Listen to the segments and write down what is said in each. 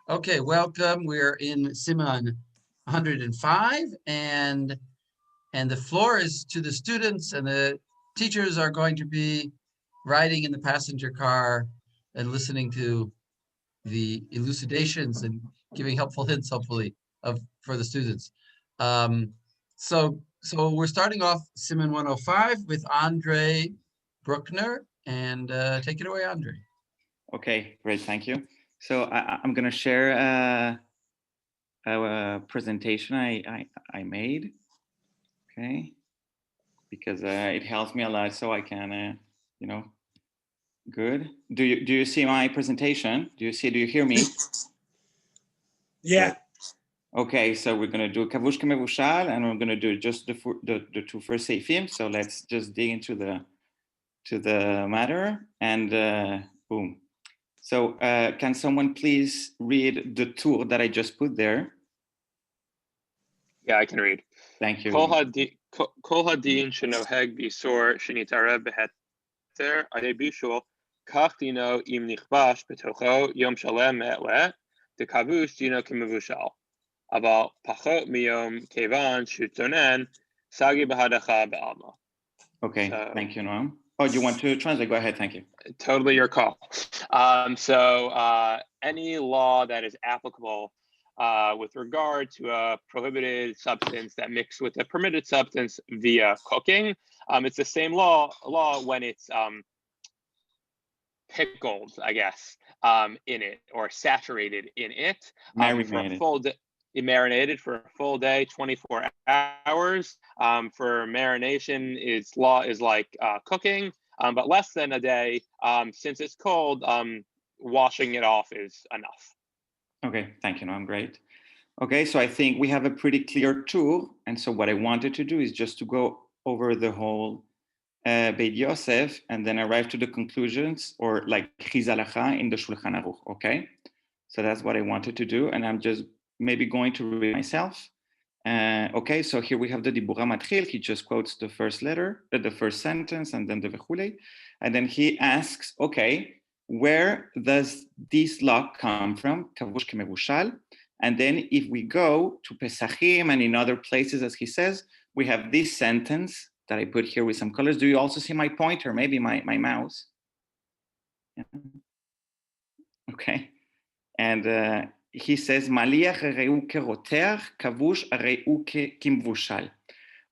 Okay, welcome. We're in Siman 105, and the floor is to the students, and the teachers are going to be riding in the passenger car and listening to the elucidations and giving helpful hints, hopefully, for the students. Um, so we're starting off Siman 105 with Andre Bruckner, and take it away, Andre. Okay, great, thank you. So I'm going to share a presentation I made, okay, because it helps me a lot, so I can, good. Do you see my presentation? Do you hear me? Yeah. Good. Okay, so we're going to do Kavush Kemevushal, and we're going to do just the two first Seifim. So let's just dig into the matter, and boom. So can someone please read the tour that I just put there? Yeah, I can read. Thank you. Kol hadin shenoheg bisor shenitarev beheter adei bishul kach dino im nichbash betocho yom shalem me'le dekavush dino kemevushal aval pachot miyom kevan shutonen sagi bahadacha be'alma. Okay, thank you, Noam. Oh, you want to translate? Go ahead, thank you. Totally your call. Any law that is applicable with regard to a prohibited substance that mixed with a permitted substance via cooking, it's the same law when it's pickled, I guess, in it or saturated in it for a full day. Marinated for a full day, 24 hours. For marination, its law is like cooking, but less than a day. Since it's cold, washing it off is enough. Okay, thank you, Noam, great. Okay, so I think we have a pretty clear tour, and so what I wanted to do is just to go over the whole Beit Yosef and then arrive to the conclusions, or like Chizalacha in the Shulchan Aruch, okay? So that's what I wanted to do, and I'm just maybe going to read myself. Okay, so here we have the Dibura Matchil. He just quotes the first letter, the first sentence, and then the Vechule. And then he asks, okay, where does this law come from? Kavush kemevushal. And then if we go to Pesachim and in other places, as he says, we have this sentence that I put here with some colors. Do you also see my pointer, maybe my mouse? Yeah. Okay. And he says, Maliach reu keroteach, kavush reu kimvushal.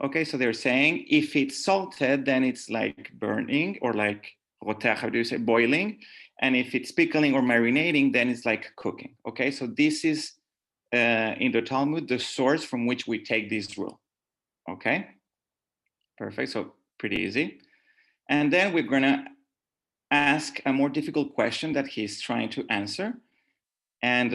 Okay, so they're saying if it's salted, then it's like burning, or like roteach, how do you say, boiling? And if it's pickling or marinating, then it's like cooking. Okay, so this is in the Talmud, the source from which we take this rule. Okay, perfect, so pretty easy. And then we're gonna ask a more difficult question that he's trying to answer. And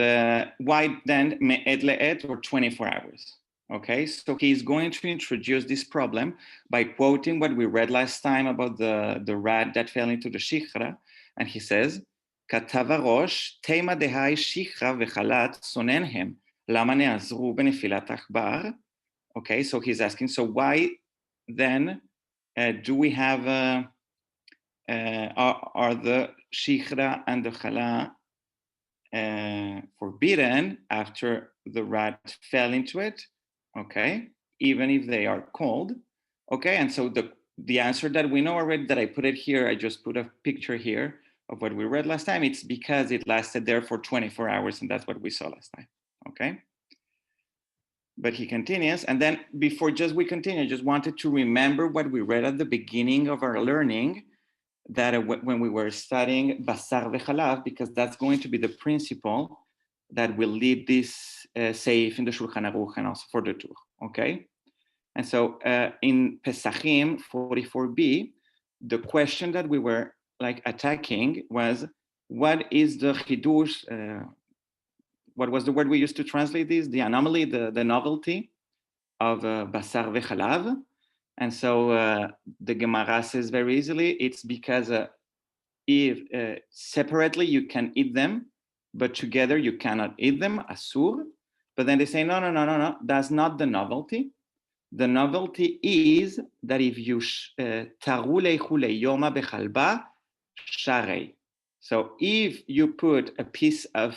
why then me'ed le'ed, or 24 hours? Okay, so he's going to introduce this problem by quoting what we read last time about the rat that fell into the shichra. And he says, Katav harosh tema dehai shichra v'chalat sonenhem lama ne'azru b'nefilat achbar. Okay, so he's asking, so why then do we have, are the shichra and the chala forbidden after the rat fell into it? Okay, even if they are cold. Okay, and so the answer that we know already, that I put it here, I just put a picture here of what we read last time. It's because it lasted there for 24 hours, and that's what we saw last time. Okay, but he continues, and then before we continue, I just wanted to remember what we read at the beginning of our learning, that when we were studying basar v'chalav, because that's going to be the principle that will lead this seif in the Shulchan Aruch and also for the tour, okay? And so in Pesachim 44b, the question that we were like attacking was, what is the chidush, what was the word we used to translate this? The anomaly, the novelty of basar v'chalav. And so the Gemara says very easily, it's because if separately you can eat them, but together you cannot eat them, asur. But then they say, no, that's not the novelty. The novelty is that if you taru leichule yoma bechalba sharei. So if you put a piece of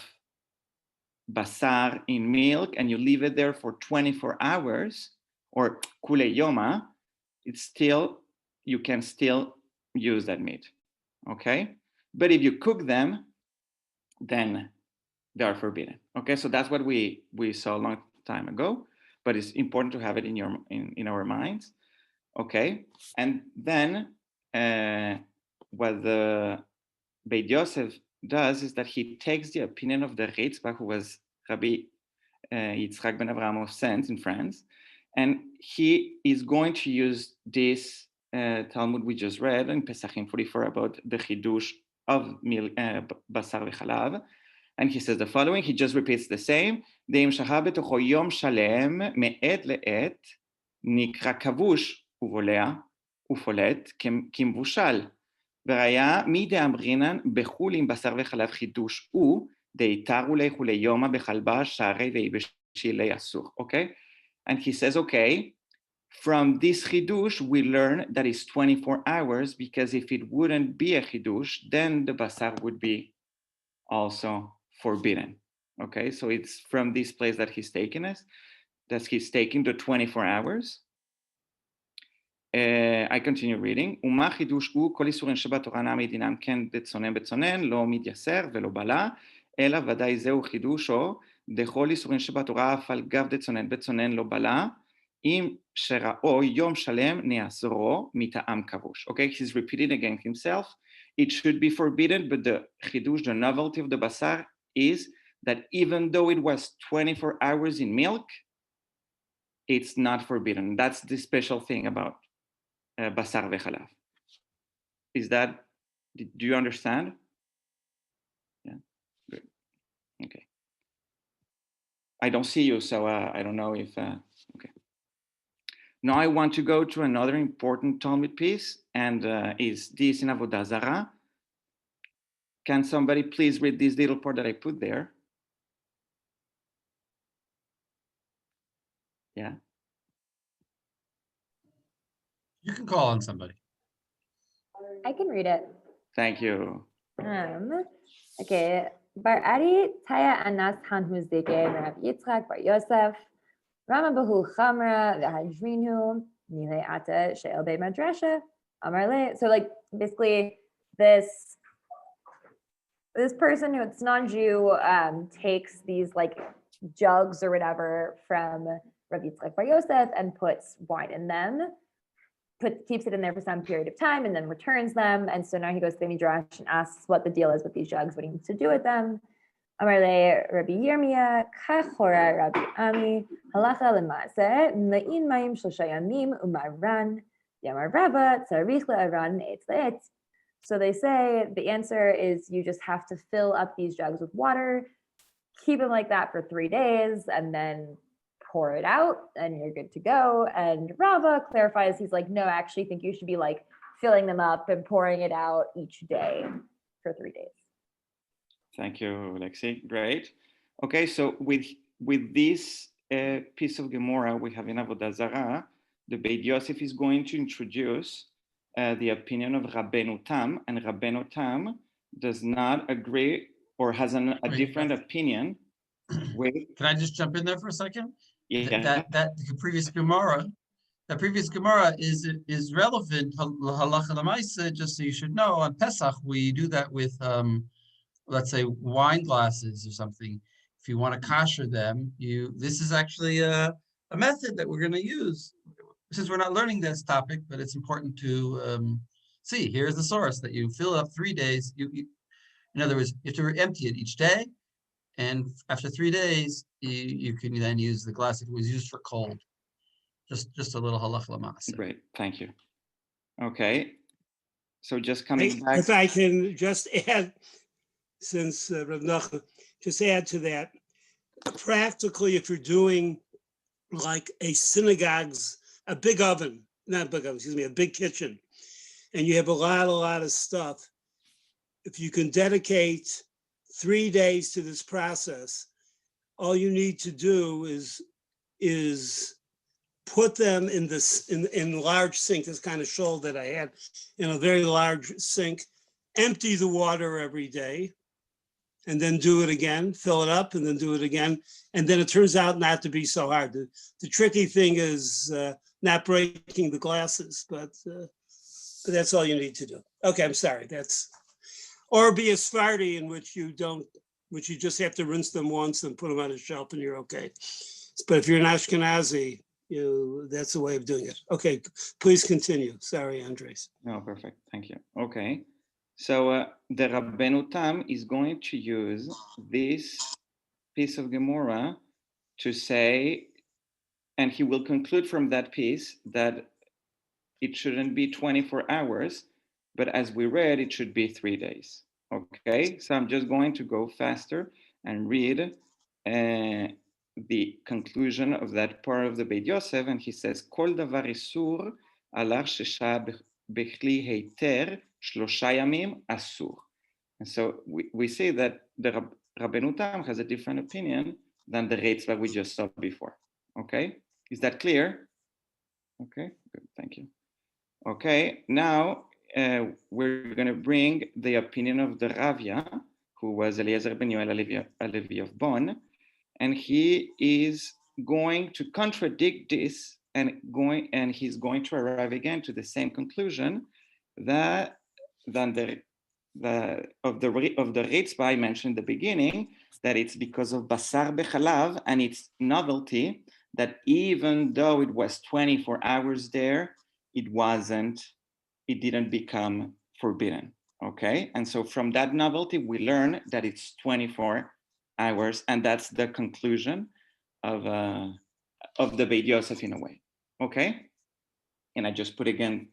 basar in milk and you leave it there for 24 hours or kule yoma, it's still, you can still use that meat, okay? But if you cook them, then they are forbidden, okay? So that's what we saw a long time ago, but it's important to have it in our minds, okay? And then what the Beit Yosef does is that he takes the opinion of the Ritzbah, who was Rabbi Yitzchak ben Avraham of Sens in France, and he is going to use this Talmud we just read in Pesachim 44 about the Chidush of Basar v'Chalav, and he says the following, he just repeats the same, Deim shaha betocho yom shalem me'et le'et nikra kavush uvolea ufolet kimvushal וראיה מי דאמרינן בחול עם בשר וחלב חידוש הוא דאיתרו לכו ליומא בחלבה שערי ויבשי לאסור, okay? And he says, okay, from this chidush we learn that it's 24 hours because if it wouldn't be a chidush, then the basar would be also forbidden, okay? So it's from this place that he's taking us, that he's taking the 24 hours. I continue reading. ומה חידוש הוא? כל איסורים שבתורה נמי דינם כן דצונן בצונן, לא מתייסר ולא בלה, אלא ודאי זהו חידושו, דכל איסורים שבתורה אף על גב דצונן בצונן לא בלה, אם שראו יום שלם נאסרו מטעם כבוש. Okay, he's repeating again himself. It should be forbidden, but the חידוש, the novelty of the basar is that even though it was 24 hours in milk, it's not forbidden. That's the special thing about basar v'chalav. Is that, do you understand? Yeah, good, okay. I don't see you, so I don't know if, okay. Now I want to go to another important Talmud piece, and is this in Avodah Zarah. Can somebody please read this little part that I put there? Yeah. You can call on somebody. I can read it. Thank you. Okay. Bar Ari Taya Anas Han Huzdeke Rav Yitzchak Bar Yosef Rama Bahu Chamra V'Hadrinu Nile Ata She'el Be Madrasha Amarle. So like basically this person who it's non-Jew takes these like jugs or whatever from Rav Yitzchak Bar Yosef and puts wine in them. Keeps it in there for some period of time and then returns them. And so now he goes to the Midrash and asks what the deal is with these jugs, what he needs to do with them. Amarle Rabbi Yirmiyah, Kachora Rabbi Ami, Halacha Lemase, Mle'in Mayim Shlosha Yamim Umaran, Yamar Rava, Tzarich Le'aran Eitz Le'etz. So they say the answer is you just have to fill up these jugs with water, keep them like that for 3 days, and then pour it out and you're good to go. And Rava clarifies, he's like, no, I actually think you should be like filling them up and pouring it out each day for 3 days. Thank you, Lexi. Great. Okay, so with this piece of Gemara we have in Avodah Zarah, the Beit Yosef is going to introduce the opinion of Rabbeinu Tam, and Rabbeinu Tam does not agree or has a different opinion with. Can I just jump in there for a second? Yeah. That previous Gemara, is relevant halacha l'maaseh. Just so you should know, on Pesach we do that with let's say wine glasses or something. If you want to kosher them, this is actually a method that we're going to use. Since we're not learning this topic, but it's important to see. Here's the source that you fill up 3 days. In other words, you have to empty it each day. And after 3 days, you can then use the glass if it was used for cold. Just a little halach l'maaseh. Great, thank you. Okay, so just coming back. If I can just add, since Rav Nachman, just add to that, practically if you're doing like a a big oven, not big oven, excuse me, a big kitchen, and you have a lot of stuff, if you can dedicate 3 days to this process, all you need to do is put them in large sink, this kind of shoal that I had, in a very large sink, empty the water every day, and then do it again, fill it up and then do it again. And then it turns out not to be so hard. The tricky thing is not breaking the glasses, but that's all you need to do. Okay, I'm sorry. Or be a Sephardi in which you just have to rinse them once and put them on a shelf and you're okay. But if you're an Ashkenazi, that's the way of doing it. Okay, please continue. Sorry, Andres. No, perfect. Thank you. Okay. So the Rabbeinu Tam is going to use this piece of Gemara to say, and he will conclude from that piece that it shouldn't be 24 hours, but as we read, it should be 3 days. Okay, so I'm just going to go faster and read the conclusion of that part of the Beit Yosef, and he says, Kol davar isur alar shesha bechli heiter shlosha yamim asur. And so we say that the Rabbeinu Tam has a different opinion than the Reitzvah we just saw before. Okay, is that clear? Okay, good, thank you. Okay, now we're going to bring the opinion of the Ravya, who was Eliezer ben Yoel Alevi of Bonn, and he is going to contradict this and he's going to arrive again to the same conclusion that of the Reitzvah I mentioned in the beginning, that it's because of Basar Bechalav and its novelty that even though it was 24 hours there, it didn't become forbidden. Okay, and so from that novelty we learn that it's 24 hours, and that's the conclusion of the Beit Yosef in a way. Okay, and I just put again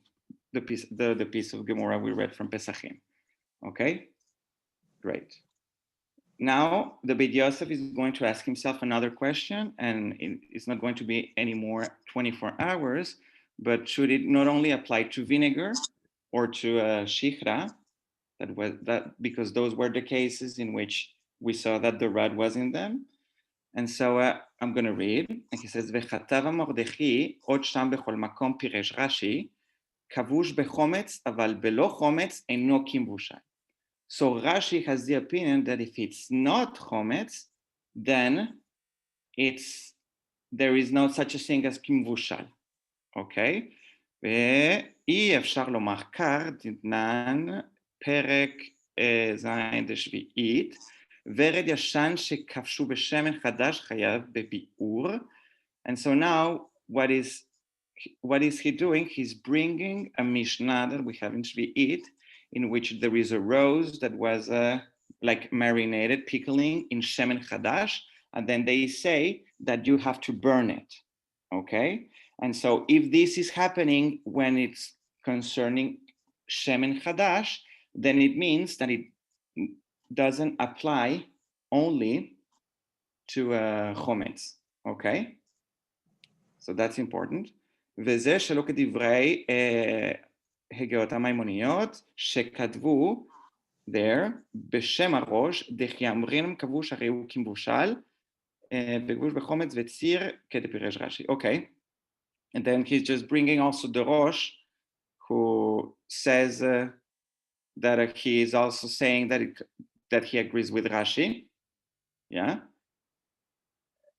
the piece of Gemara we read from Pesachim. Okay, great. Now the Beit Yosef is going to ask himself another question, and it's not going to be any more 24 hours, but should it not only apply to vinegar or to shichra, because those were the cases in which we saw that the rod was in them. And so I'm going to read, and he says, "V'chatav Mordechi od sham bechol makom piresh Rashi, kavush bechometz aval belo chometz eino kimvushai." So Rashi has the opinion that if it's not chometz, then there is no such a thing as kimvushal. Okay? ואי אפשר לומר קר, דתנן פרק זין דשביעית, ורד ישן שכבשו בשמן חדש חייב בביאור. And so now what is he doing? He's bringing a Mishnah that we have in Shvi'it, in which there is a rose that was like marinated, pickling in shemen chadash, and then they say that you have to burn it. Okay? And so if this is happening when it's concerning shemen chadash, then it means that it doesn't apply only to chometz. Okay? So that's important. וזה שלא כדברי הגאות המימוניות שכתבו there בשם הראש דכי אמרים כבוש הרי הוא כמבושל וכבוש בחומץ וציר כדפירש רש"י. Okay. And then he's just bringing also the Rosh, who says that he is also saying that he agrees with Rashi. Yeah.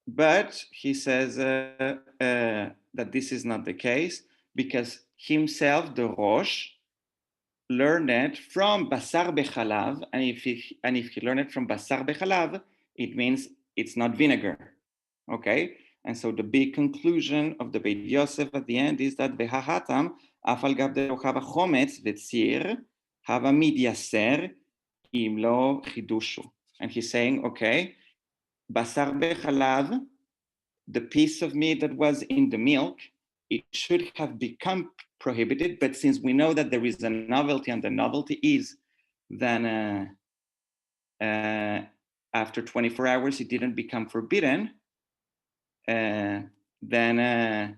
But he says that this is not the case because himself, the Rosh, learned it from Basar Bechalav, and if he learned it from Basar Bechalav, it means it's not vinegar. Okay, and so the big conclusion of the Beit Yosef at the end is that Behahatam afal gav derochava chometz v'tzir hava midyaser im lo chidushu. And he's saying, okay, Basar Bechalav, the piece of meat that was in the milk, it should have become prohibited, but since we know that there is a novelty, and the novelty is then after 24 hours it didn't become forbidden, then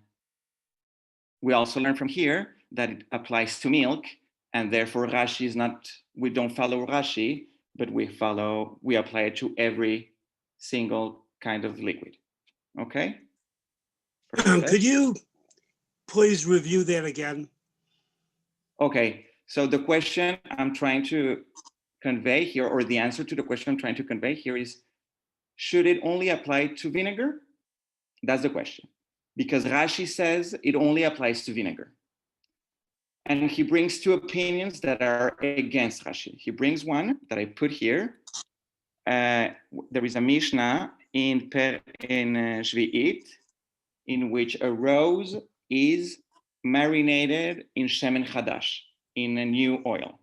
we also learn from here that it applies to milk, and therefore Rashi is not, we don't follow Rashi, but we apply it to every single kind of liquid. Okay? Could you please review that again? Okay, so the question I'm trying to convey here, or the answer to the question I'm trying to convey here is, should it only apply to vinegar? That's the question. Because Rashi says it only applies to vinegar. And he brings two opinions that are against Rashi. He brings one that I put here. There is a Mishnah in Shvi'it, in which a rose is marinated in shemen chadash, in a new oil.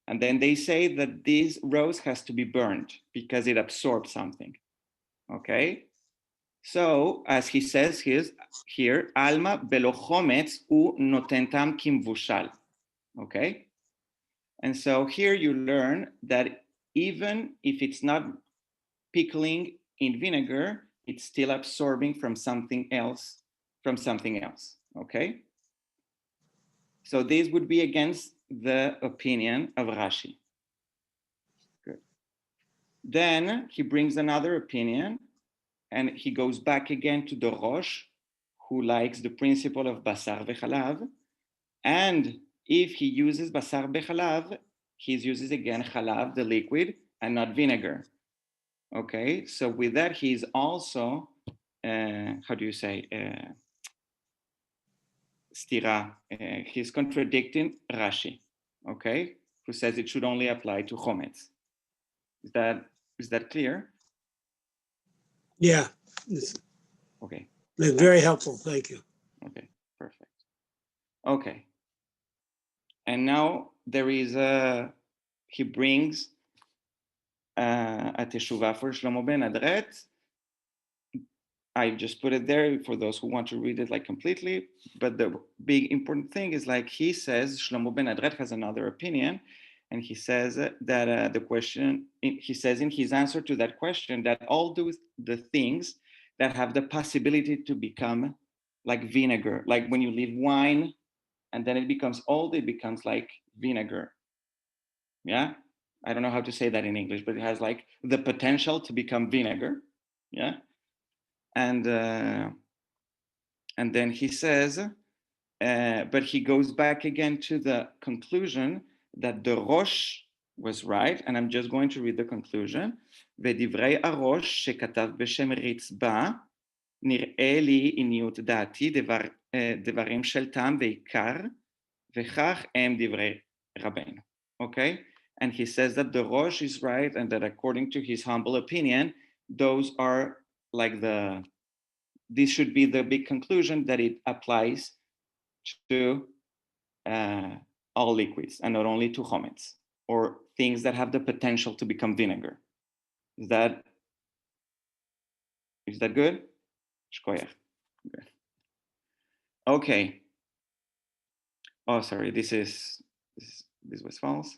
And then they say that this rose has to be burned because it absorbs something. Okay? So, as he says here, Alma belo chometz u notentam kimvushal. Okay? And so here you learn that even if it's not pickling in vinegar, it's still absorbing from something else, okay? So this would be against the opinion of Rashi. Good. Then he brings another opinion, and he goes back again to the Rosh, who likes the principle of basar v'chalav, and if he uses basar v'chalav, he uses again chalav, the liquid, and not vinegar. Okay, so with that, he's also, how do you say, stira, he's contradicting Rashi, okay, who says it should only apply to chometz. Is that clear? Yeah. It's Okay. very helpful. Thank you. Okay, perfect. Okay. And now there is he brings a teshuvah for Shlomo ben Adret. I just put it there for those who want to read it like completely. But the big important thing is, like he says, Shlomo ben Adret has another opinion. And he says that he says in his answer to that question that all the things that have the possibility to become like vinegar, like when you leave wine and then it becomes old, it becomes like vinegar. Yeah, I don't know how to say that in English, but it has like the potential to become vinegar. Yeah, and then he says, but he goes back again to the conclusion that the Rosh was right, and I'm just going to read the conclusion. ודברי הראש שכתב בשם רצבה נראה לי עניות דעתי דברים של טעם ועיקר וכך הם דברי רבנו. Okay, and he says that the Rosh is right, and that according to his humble opinion, those are like this should be the big conclusion, that it applies to all liquids and not only to chometz or things that have the potential to become vinegar. Is that good? Shkoyach. Good. Okay. Oh, sorry. This was false.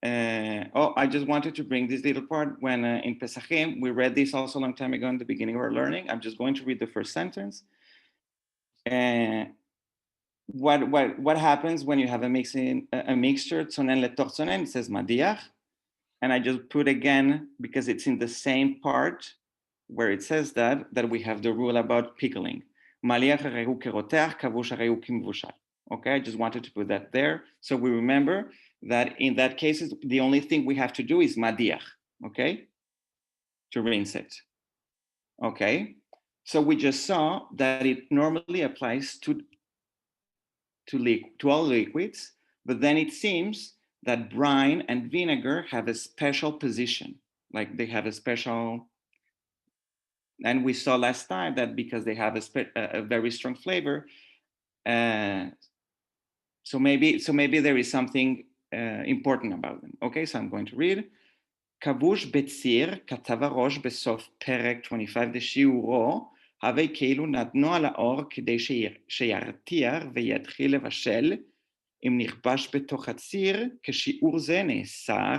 I just wanted to bring this little part when in Pesachim, we read this also a long time ago in the beginning of our learning. I'm just going to read the first sentence. What happens when you have a mixture, tzonen letoch tzonen, it says madiach. And I just put again, because it's in the same part where it says that we have the rule about pickling. Maliach harehu keroteach, kavush harehu kimvushal. Okay, I just wanted to put that there. So we remember that in that case, the only thing we have to do is madiach, okay? To rinse it. Okay, so we just saw that it normally applies to all liquids, but then it seems that brine and vinegar have a special position, like they have a special, and we saw last time that because they have a very strong flavor, so maybe there is something important about them. Okay, so I'm going to read. Kavush betzir katav harosh besof perek 25 דשיעורו, הווי כאילו נתנו על האור כדי שירתיע ויתחיל לבשל. אם נכבש בתוך הציר, כשיעור זה נאסר,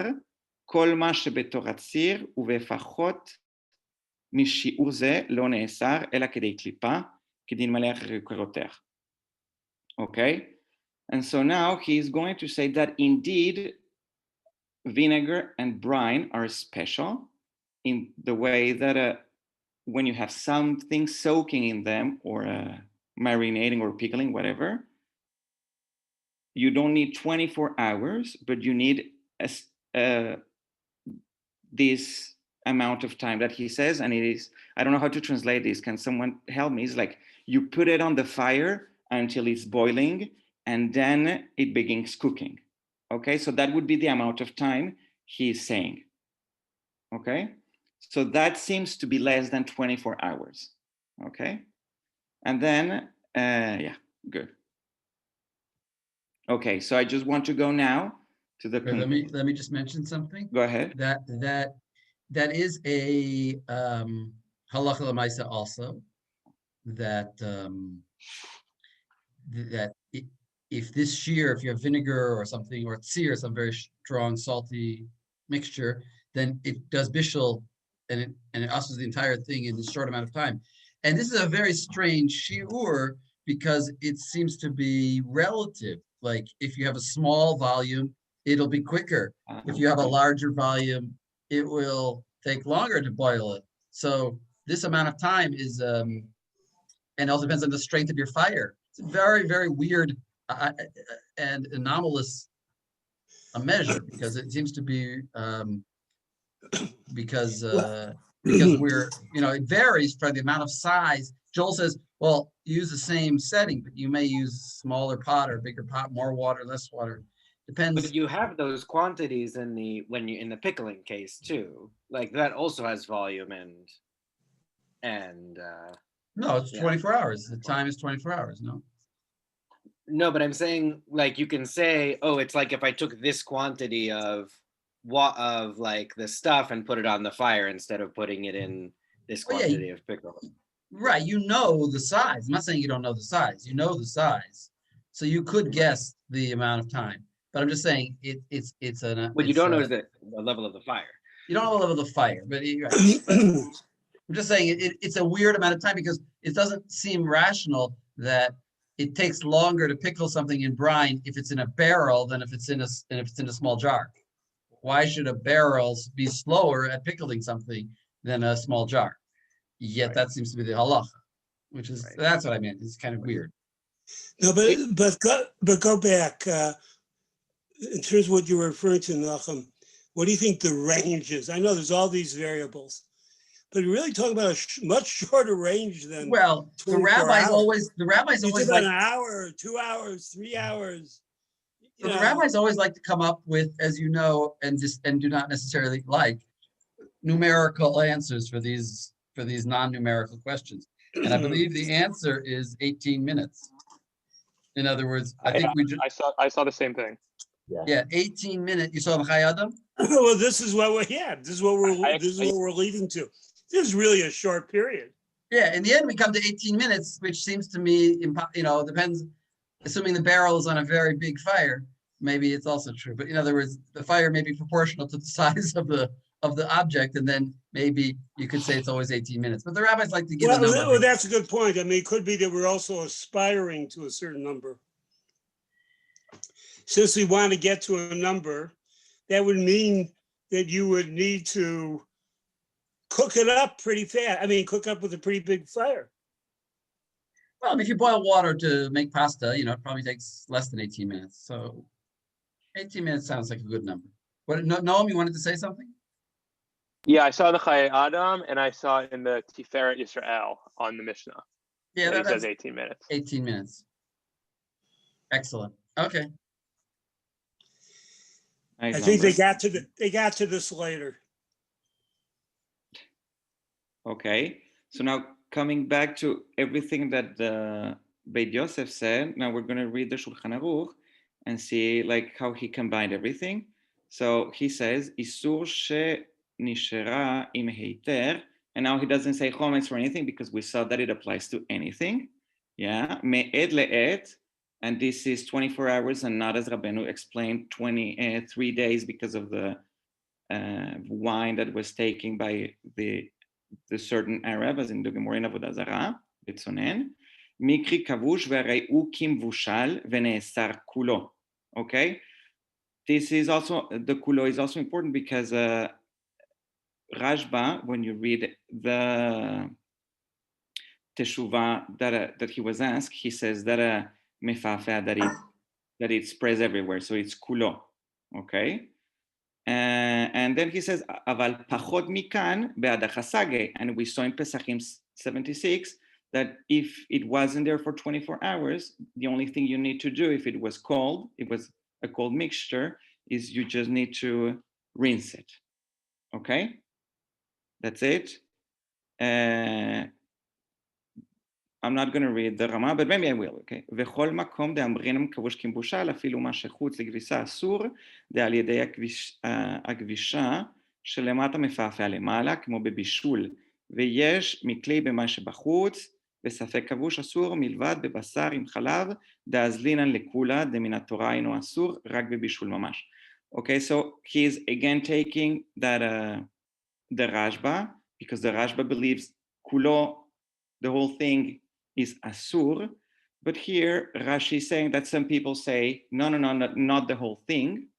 כל מה שבתוך הציר ובפחות משיעור זה לא נאסר, אלא כדי קליפה, כדין מלח רוקרותך. Okay? And so now he's going to say that indeed vinegar and brine are special in the way that when you have something soaking in them or marinating or pickling, whatever, you don't need 24 hours, but you need this amount of time that he says, and it is, I don't know how to translate this. Can someone help me? It's like you put it on the fire until it's boiling, and then it begins cooking. Okay, so that would be the amount of time he's saying. Okay, so that seems to be less than 24 hours. Okay, and then, yeah, good. Okay, so I just want to go now to the. Let me just mention something. Go ahead. That is a halacha l'maisa also, that if this shear, if you have vinegar or something, or tzir, some very strong salty mixture, then it does bishul, and it ushers the entire thing in this short amount of time. And this is a very strange shiur, because it seems to be relative. Like if you have a small volume, it'll be quicker. If you have a larger volume, it will take longer to boil it. So this amount of time is, and it also depends on the strength of your fire. It's a very, very weird and anomalous measure, because it seems to be because we're, it varies for the amount of size. Joel says, well, use the same setting, but you may use smaller pot or bigger pot, more water, less water. Depends. But you have those quantities in the pickling case too. Like that also has volume and no, it's 24 hours. The time is 24 hours. No, but I'm saying, like, you can say, oh, it's like if I took this quantity of like the stuff and put it on the fire instead of putting it in this quantity of pickle. Right, you know the size. I'm not saying you don't know the size. You know the size, so you could guess the amount of time. But I'm just saying it's what you don't know is the level of the fire. You don't know the level of the fire, but I'm just saying it's a weird amount of time, because it doesn't seem rational that it takes longer to pickle something in brine if it's in a barrel than if it's in a small jar. Why should a barrel be slower at pickling something than a small jar? Yet that seems to be the halacha, which is that's what I meant. It's kind of weird. No, but go back in terms of what you were referring to, Noam. What do you think the range is? I know there's all these variables, but you're really talking about a much shorter range than. Well, the rabbis always like an hour, 2 hours, 3 hours. So the rabbis always like to come up with, as you know, and do not necessarily like numerical answers for these non-numerical questions. And I believe the answer is 18 minutes. In other words, I saw the same thing. Yeah, 18 minutes. You saw the Adam? Well, this is what we're leading to. This is really a short period. Yeah, in the end, we come to 18 minutes, which seems to me, depends. Assuming the barrel is on a very big fire, maybe it's also true. But in other words, the fire may be proportional to the size of the object, and then maybe you could say it's always 18 minutes. But the rabbis like to give a number. Well, that's a good point. I mean, it could be that we're also aspiring to a certain number. Since we want to get to a number, that would mean that you would need to cook it up pretty fast. I mean, cook up with a pretty big fire. Well, if you boil water to make pasta, it probably takes less than 18 minutes. So 18 minutes sounds like a good number. Noam, you wanted to say something? Yeah, I saw the Chayei Adam, and I saw it in the Tiferet Yisrael on the Mishnah. Yeah, that says 18 minutes. 18 minutes. Excellent. Okay. Nice I think they got to this later. Okay, so now coming back to everything that the Beit Yosef said, now we're going to read the Shulchan Aruch and see like how he combined everything. So he says, Isur she nishera im heiter, and now he doesn't say chometz or anything because we saw that it applies to anything. Yeah, me'ed le'ed, and this is 24 hours and not, as Rabbeinu explained, 23 days because of the wine that was taken by the certain Arab, as in the Gemara in Avodah Zarah, Bitzonen. Mikri kavush ve'rei u kim vushal ve'ne'esar kulo. Okay, this is also, the kulo is also important because Rashba, when you read the teshuvah that he was asked, he says that mefafeh, that it spreads everywhere, so it's kulo. Okay, And then he says, אבל פחות מכאן בעד החסגה. And we saw in Pesachim 76 that if it wasn't there for 24 hours, the only thing you need to do if it was cold, it was a cold mixture, is you just need to rinse it. Okay? That's it. I'm not going to read the Rama, but maybe I will, okay? וכל מקום דאמרינם כבוש כמבושל, אפילו מה שחוץ לגביסה אסור, על ידי הכבישה שלמטה מפעפע למעלה, כמו בבישול, ויש מכלי במה שבחוץ, וספק כבוש אסור, מלבד בבשר עם חלב, דאזלינן לכולה, דמן התורה אינו אסור, רק בבישול ממש. Okay, so he's again taking that the Rashba, because the Rashba believes kulo, the whole thing is asur, but here Rashi is saying that some people say, no, not the whole thing,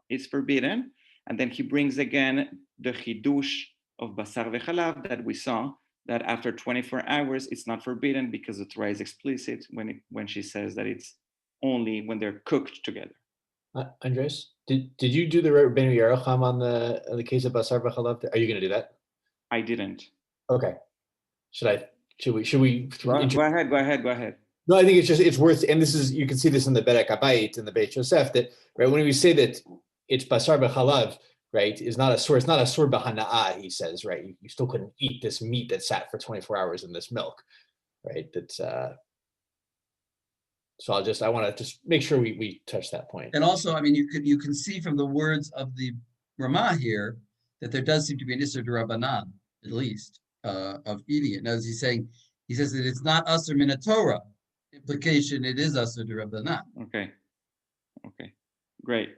it's forbidden. And then he brings again the chidush of basar vechalav that we saw, that after 24 hours, it's not forbidden because the Torah is explicit when she says that it's only when they're cooked together. Andres, did you do the Rabbeinu Yerucham on the case of basar v'chalav? Are you going to do that? I didn't. Okay. Should we? Go ahead. No, I think it's worth, and this is, you can see this in the Berek Habayit and the Beit Yosef, that right when we say that it's basar v'chalav, right, is not a sur, it's not a sur b'hana'ah, he says, right? You still couldn't eat this meat that sat for 24 hours in this milk, right? That's so I want to just make sure we touch that point. And also, I mean, you can see from the words of the Ramah here that there does seem to be an Isser D'Rabbanan, at least, of eating it. Now, as he says that it's not Asr min Torah. Implication, it is Asr D'Rabbanan. Okay, great,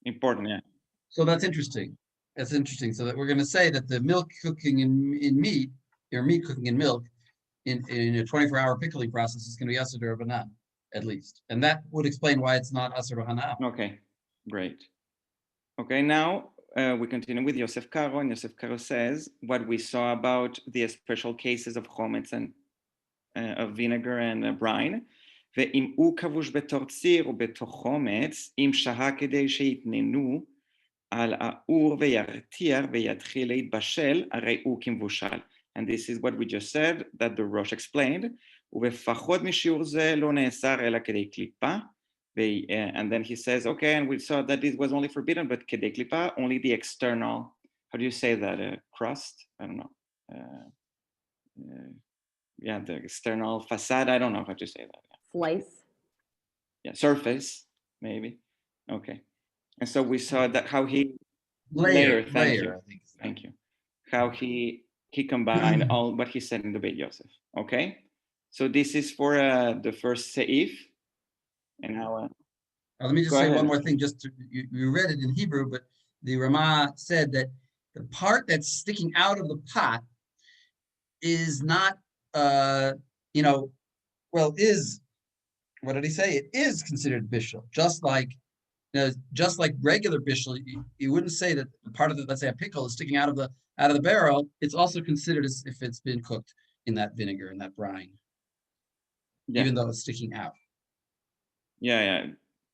important, yeah. So that's interesting. So that we're going to say that the milk cooking in meat, or meat cooking in milk, in a 24-hour pickling process is going to be Asr D'Rabbanan, at least. And that would explain why it's not Asr B'Hana'ah. Okay, great. Okay, now we continue with Yosef Karo, and Yosef Karo says what we saw about the special cases of chometz and of vinegar and brine. ואם הוא כבוש בתור ציר ובתוך חומץ, אם שהה כדי שיתננו על האור וירתיע ויתחיל להתבשל, הרי הוא כמבושל. And this is what we just said, that the Rosh explained. ובפחות משיעור זה לא נאסר אלא כדי קליפה. And then he says, okay, and we saw that this was only forbidden, but כדי קליפה, only the external, how do you say that, crust? I don't know. Yeah, the external facade, I don't know how to say that. Slice. Yeah, surface, maybe. Okay. And so we saw that how he Layer, thank I you. think. Thank you. How he combined all what he said in the Beit Yosef. Okay. So this is for the first seif. And now Let me just say one more thing. You read it in Hebrew, but the Ramah said that the part that's sticking out of the pot is not, what did he say? It is considered bishul, just like regular bishul. You wouldn't say that part of the, let's say a pickle is sticking out of the barrel. It's also considered as if it's been cooked in that vinegar, in that brine, even though it's sticking out. Yeah,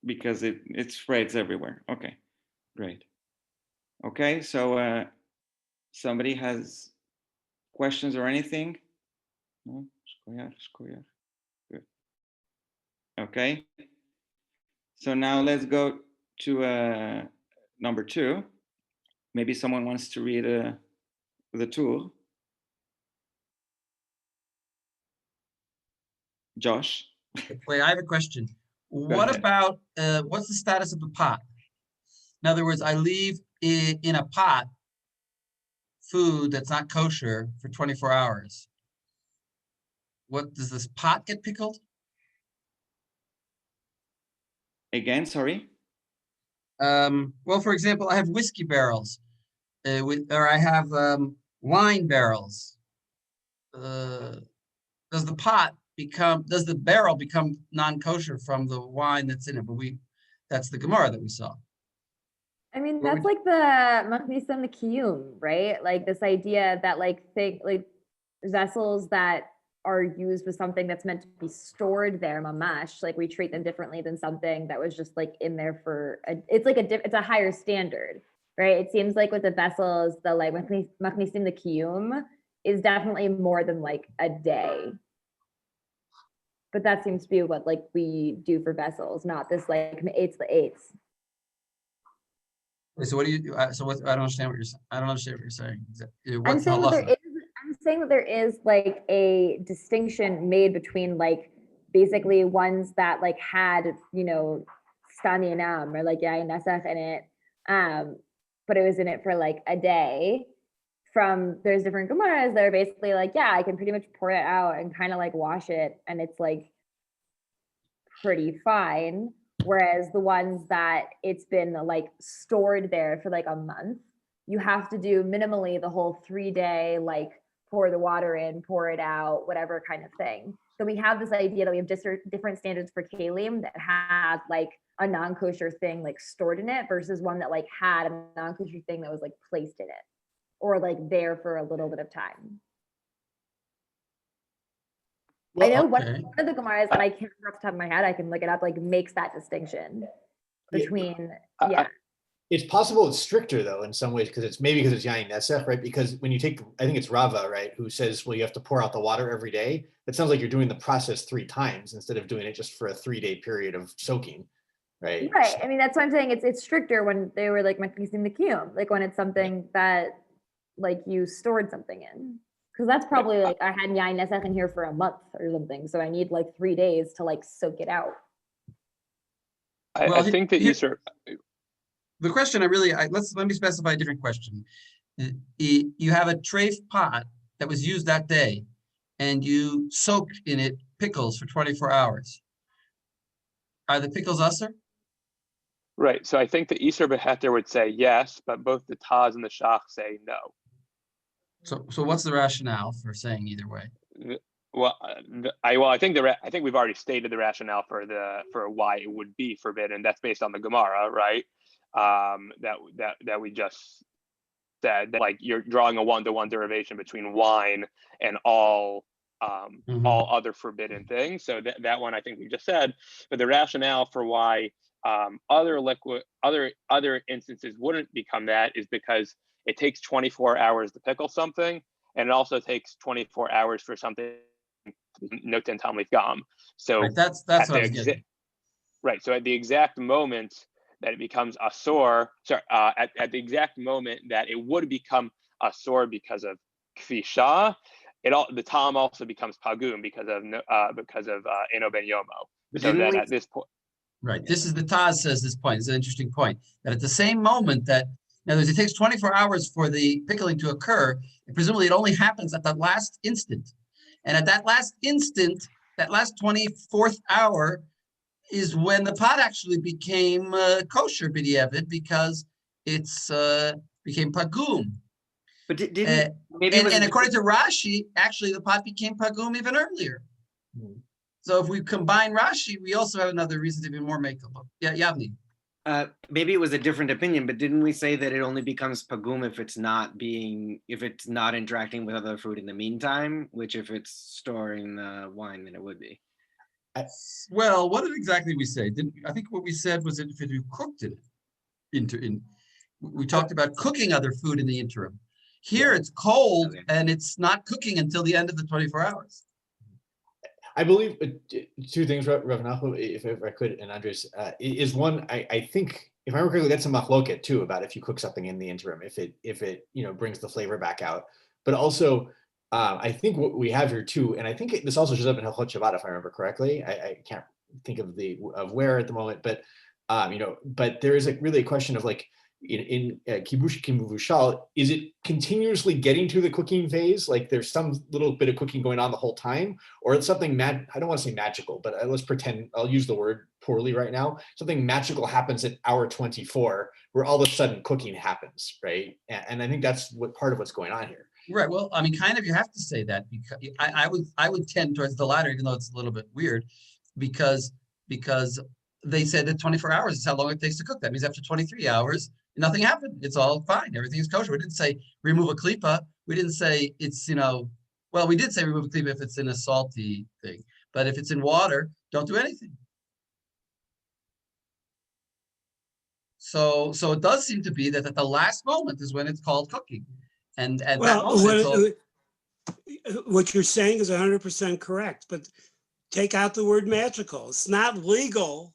because it spreads everywhere. Okay, great. Okay, so somebody has questions or anything? No? Good. Okay. So now let's go to number 2. Maybe someone wants to read the tour. Josh. Wait, I have a question. What about what's the status of the pot? In other words, I leave in a pot food that's not kosher for 24 hours. What does this pot get pickled? Again, sorry. Well, for example, I have whiskey barrels, or I have wine barrels. Does the barrel become non-kosher from the wine that's in it? But that's the Gemara that we saw. I mean, that's like the Machnisam and the Kiyum, right? Like this idea that like vessels that are used with something that's meant to be stored there, mamash, like we treat them differently than something that was just like in there for it's a higher standard, right? It seems like with the vessels, the like machnisim the kiyum is definitely more than like a day. But that seems to be what like we do for vessels, not this like eights the eights. So what do you, so what, I don't understand what you're saying. I don't understand what you're saying. I'm What's saying that halacha? I'm saying that there is like a distinction made between like basically ones that like had, you know, stani anam or like yayin nesach in it, but it was in it for like a day. From there's different gemaras that are basically like, yeah, I can pretty much pour it out and kind of like wash it, and it's like pretty fine. Whereas the ones that it's been like stored there for like a month, you have to do minimally the whole 3-day, like pour the water in, pour it out, whatever kind of thing. So we have this idea that we have different standards for kalim that have like a non-kosher thing like stored in it versus one that like had a non-kosher thing that was like placed in it or like there for a little bit of time. Well, I know okay. one of the Gemaras, and I can't remember off the top of my head, I can look it up, like makes that distinction between, yeah. It's possible it's stricter though in some ways because it's yain nesach, right? Because when you take, I think it's Rava, right, who says, well, you have to pour out the water every day. That sounds like you're doing the process 3 times instead of doing it just for a 3-day period of soaking, right? Right. I mean, that's why I'm saying it's stricter when they were like using the kiyum, like when it's something that like you stored something in. Because that's probably like I had yain nesach in here for a month or something, so I need like 3 days to like soak it out. I think that the question let me specify a different question. You have a treif pot that was used that day, and you soak in it pickles for 24 hours. Are the pickles usher? Right. So I think the Isur Beheter would say yes, but both the Taz and the Shach say no. So what's the rationale for saying either way? Well, I think we've already stated the rationale for why it would be forbidden. That's based on the Gemara, right? That we just said, that, like, you're drawing a 1-to-1 derivation between wine and all other forbidden things. So that one I think we just said, but the rationale for why other instances wouldn't become that is because it takes 24 hours to pickle something, and it also takes 24 hours for something noten tamlif gam. So right, that's what I was getting. Right. So at the exact moment that it becomes asor, at the exact moment that it would become asor because of kfisha, the tam also becomes pagum because of eno ben yomo. So then at this point, right, this is the Taz says this point. It's an interesting point that at the same moment that, in other words, it takes 24 hours for the pickling to occur, and presumably it only happens at that last instant. And at that last instant, that last 24th hour is when the pot actually became kosher b'diavad because it's became pagum. But and according to Rashi, actually the pot became pagum even earlier. So if we combine Rashi, we also have another reason to be more makeable. Yeah, Yavni. Maybe it was a different opinion, but didn't we say that it only becomes pagum if it's not interacting with other fruit in the meantime? Which if it's storing the wine, then it would be. Well, what did exactly we say? I think what we said was that if you cooked it we talked about cooking other food in the interim. Here it's cold and it's not cooking until the end of the 24 hours. I believe 2 things, Rav Nachum, if I could, and Andres, is one, I think, if I remember correctly, that's a machloket too, about if you cook something in the interim, if it brings the flavor back out. But also, I think what we have here too, and I think this also shows up in Hilchot Shabbat, if I remember correctly. I can't think of where at the moment, but but there is really a question of like, in kibush kimuvushal, is it continuously getting to the cooking phase? Like there's some little bit of cooking going on the whole time, or it's something I don't want to say magical, but let's pretend, I'll use the word poorly right now. Something magical happens at hour 24, where all of a sudden cooking happens, right? And I think that's part of what's going on here. Right. Well, I mean, kind of, you have to say that because I would tend towards the latter, even though it's a little bit weird, because they said that 24 hours is how long it takes to cook. That means after 23 hours, nothing happened. It's all fine. Everything is kosher. We didn't say remove a klipa. We didn't say it's, well, we did say remove a klipa if it's in a salty thing. But if it's in water, don't do anything. So it does seem to be that at the last moment is when it's called cooking. And at that Well, moment, it's all, what you're saying is 100% correct, but take out the word magical. It's not legal.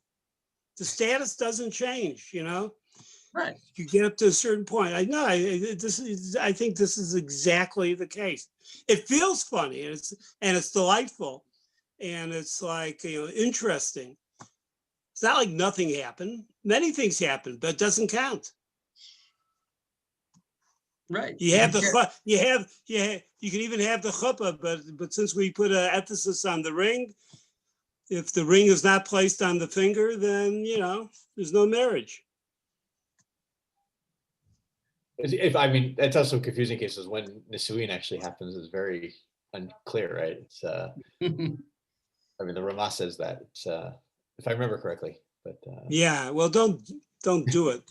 The status doesn't change, you know? right. You get up to a certain point. I think this is exactly the case. It feels funny and it's delightful and it's like, you know, interesting. It's not like nothing happened. Many things happened, but it doesn't count. Right. You have you can even have the chuppah, but since we put an emphasis on the ring, if the ring is not placed on the finger, then, you know, there's no marriage. If I mean, that's also confusing cases when Nisuin actually happens is very unclear, right? It's I mean, the Rama says that it's if I remember correctly, but Yeah, well, don't do it.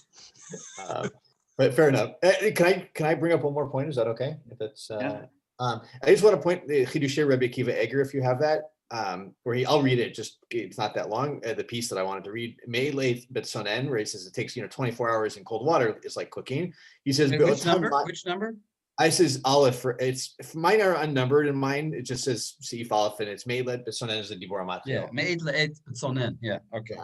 but fair enough. Can I bring up one more point? Is that okay? If that's Yeah. I just want to point the Chidushei Rebbe Akiva Eger, if you have that, where I'll read it. Just it's not that long. The piece that I wanted to read, Me'eleit Betsonen, where he says it takes 24 hours in cold water is like cooking. He says, Wait, which number? Which number? I says Aleph. For mine are unnumbered, and mine it just says Seif Aleph, and it's Me'eleit Betsonen is the Dibur Amatrio. Yeah, Me'eleit Betsonen. Yeah, okay.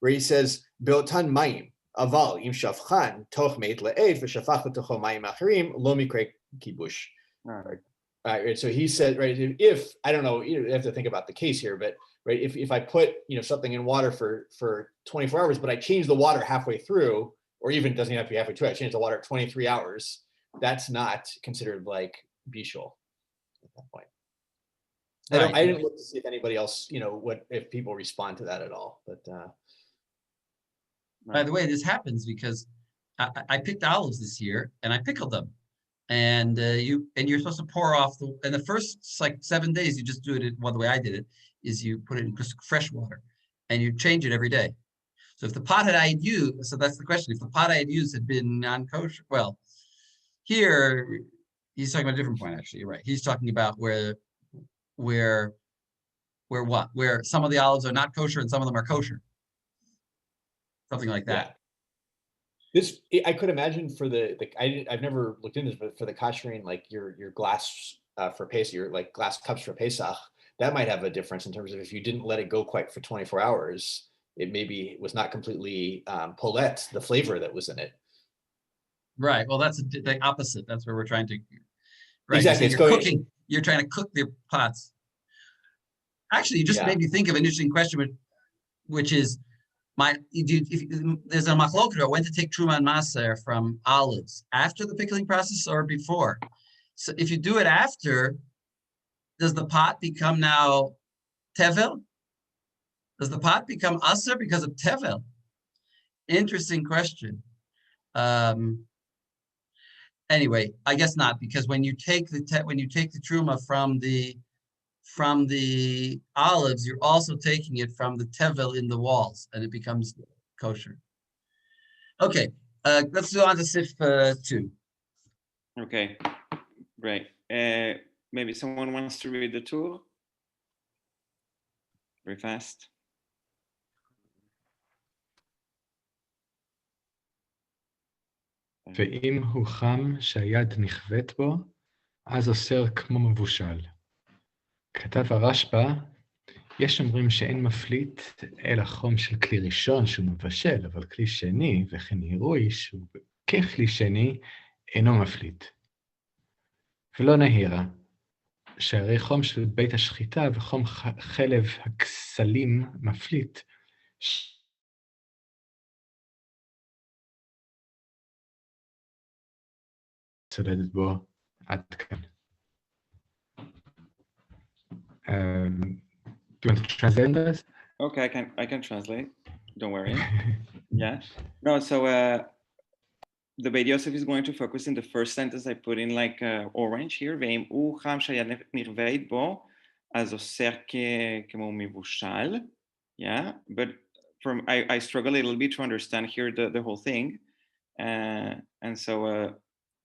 Where he says Beotan Mayim. Aval im shafchan toch meit le'ed v'shafach l'tocho mayim acherim lo mikre kibush. Right. So he said, right, if I don't know, you have to think about the case here, but right, if I put something in water for 24 hours, but I change the water halfway through, or even it doesn't have to be halfway through, I change the water at 23 hours, that's not considered like bishul at that point. Right. I didn't look to see if anybody else, what if people respond to that at all, but By the way, this happens because I picked olives this year and I pickled them, and you're supposed to pour off in the first like 7 days. You just do it. Well, the way I did it is you put it in fresh water, and you change it every day. So if the pot I had used, so that's the question. If the pot I had used had been non-kosher, well, here he's talking about a different point. Actually, you're right. He's talking about where some of the olives are not kosher and some of them are kosher. Something like that. Yeah. This I could imagine for I've never looked into this, but for the koshering, like your glass for Pesach, your like glass cups for Pesach, that might have a difference in terms of if you didn't let it go quite for 24 hours, it maybe was not completely polet, the flavor that was in it. Right. Well, that's the opposite. That's where we're trying to. Right. Exactly. You're cooking. You're trying to cook the pots. Actually, you just made me think of an interesting question, which is. If there's a machloket, when to take truma and maser from olives, after the pickling process or before? So if you do it after, does the pot become now tevel? Does the pot become aser because of tevel? Interesting question. Anyway, I guess not, because when you take the truma from the olives, you're also taking it from the tevel in the walls, and it becomes kosher. Okay, let's go on to Sif 2. Okay, great. Maybe someone wants to read the tour? Very fast. ואם הוא חם שהיד נכווית בו, אז אוסר כמו מבושל. כתב הרשב"א, יש אומרים שאין מפליט אלא חום של כלי ראשון שהוא מבשל, אבל כלי שני, וכן עירוי שהוא ככלי שני, אינו מפליט. ולא נהירה, שהרי חום של בית השחיטה וחום חלב הכסלים מפליט, צודדת בו עד כאן. Do you want to translate this? Okay, I can translate. Don't worry. Yeah. No, so the Beit Yosef is going to focus in the first sentence. I put in like orange here. ואם הוא חם שהיד נכווית בו, אז אוסר כמו מבושל. Yeah, but I struggle a little bit to understand here the whole thing. And so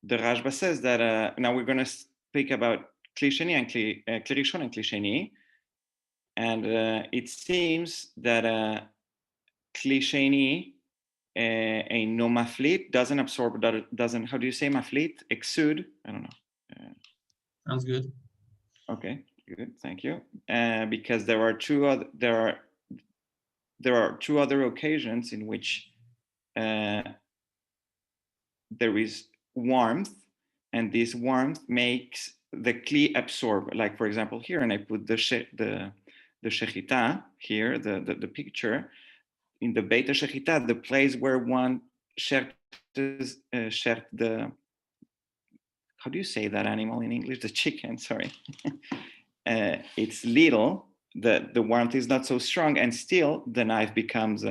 the Rashba says that now we're going to speak about Kli Sheni and Kli Rishon and Kli Sheni. And it seems that Kli Sheni no maflit doesn't absorb, doesn't, how do you say maflit? Exude? I don't know. Sounds good. Okay, good, thank you. Because there are two other occasions in which there is warmth, and this warmth makes the kli absorb. Like for example here, and I put the shechita here, the picture in the Beit Shechita, the place where one shert the, how do you say that animal in English? The chicken, sorry. It's little, the warmth is not so strong, and still the knife becomes,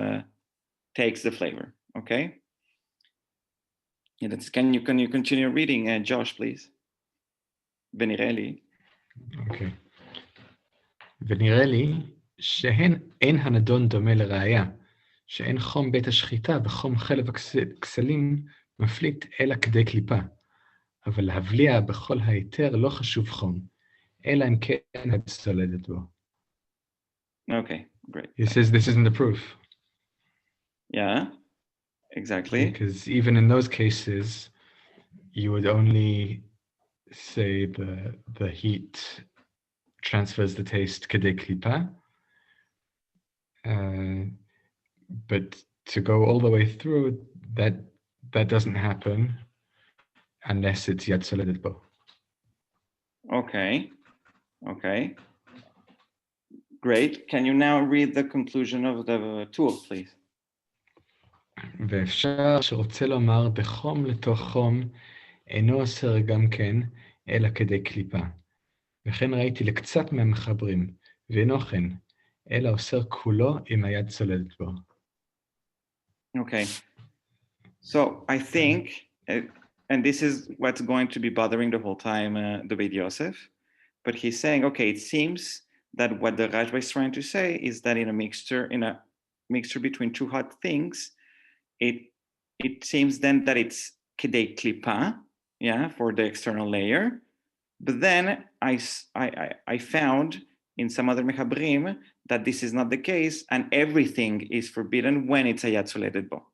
takes the flavor, okay? Yeah, can you continue reading, Josh, please? ונראה לי. אוקיי. ונראה לי שאין הנדון דומה לראיה, שאין חום בית השחיטה וחום חלב הכסלים מפליט אלא כדי קליפה. אבל להבליע בכל היתר לא חשוב חום, אלא אם כן את סולדת בו. Okay, great. He says this isn't the proof. Yeah, exactly. Because even in those cases, you would only say the heat transfers the taste k'dei klipa. But to go all the way through, that doesn't happen unless it's yad soledet bo. Okay, okay. Great. Can you now read the conclusion of the tool, please? ואפשר שרוצה לומר בחום לתוך חום, אינו אוסר גם כן, אלא כדי קליפה. וכן ראיתי לקצת מהמחברים, ואינו כן, אלא אוסר כולו אם היד צולדת בו. Okay. So I think, and this is what's going to be bothering the whole time, the Beit Yosef, but he's saying, okay, it seems that what the Rashba is trying to say is that in a mixture between two hot things, it seems then that it's kedei klipa, yeah, for the external layer. But then I found in some other mechabrim that this is not the case, and everything is forbidden when it's a yad soledet bo.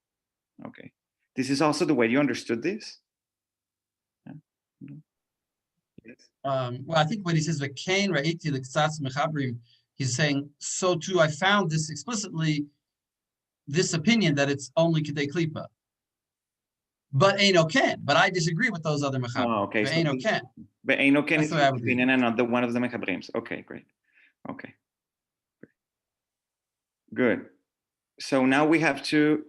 Okay, this is also the way you understood this. Yeah. Yes. Well, I think when he says v'kein ra'iti l'ktsatz mechabrim, he's saying, so too I found this explicitly, this opinion that it's only kedei klipa. But eino ken. But I disagree with those other mechabrim. Oh, okay. But eino ken. But eino ken That's is the way I would read opinion and not the one of the mechabrims. Okay, great. Okay. Good. So now we have to.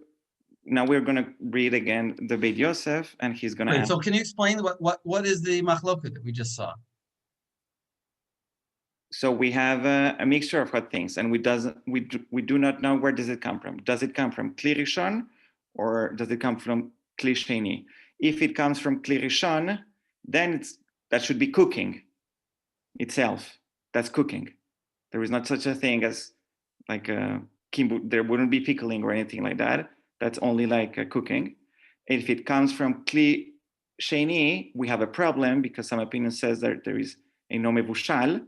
Now we're going to read again the Beit Yosef, and he's going to. Wait, so can you explain what is the machloket that we just saw? So we have a mixture of hot things, and we do not know where does it come from. Does it come from Kli Rishon, or does it come from Kli Sheni? If it comes from Kli Rishon, then that should be cooking itself. That's cooking. There is not such a thing as like there wouldn't be pickling or anything like that. That's only like cooking. If it comes from Kli Sheni, we have a problem because some opinion says that there is a no mevushal,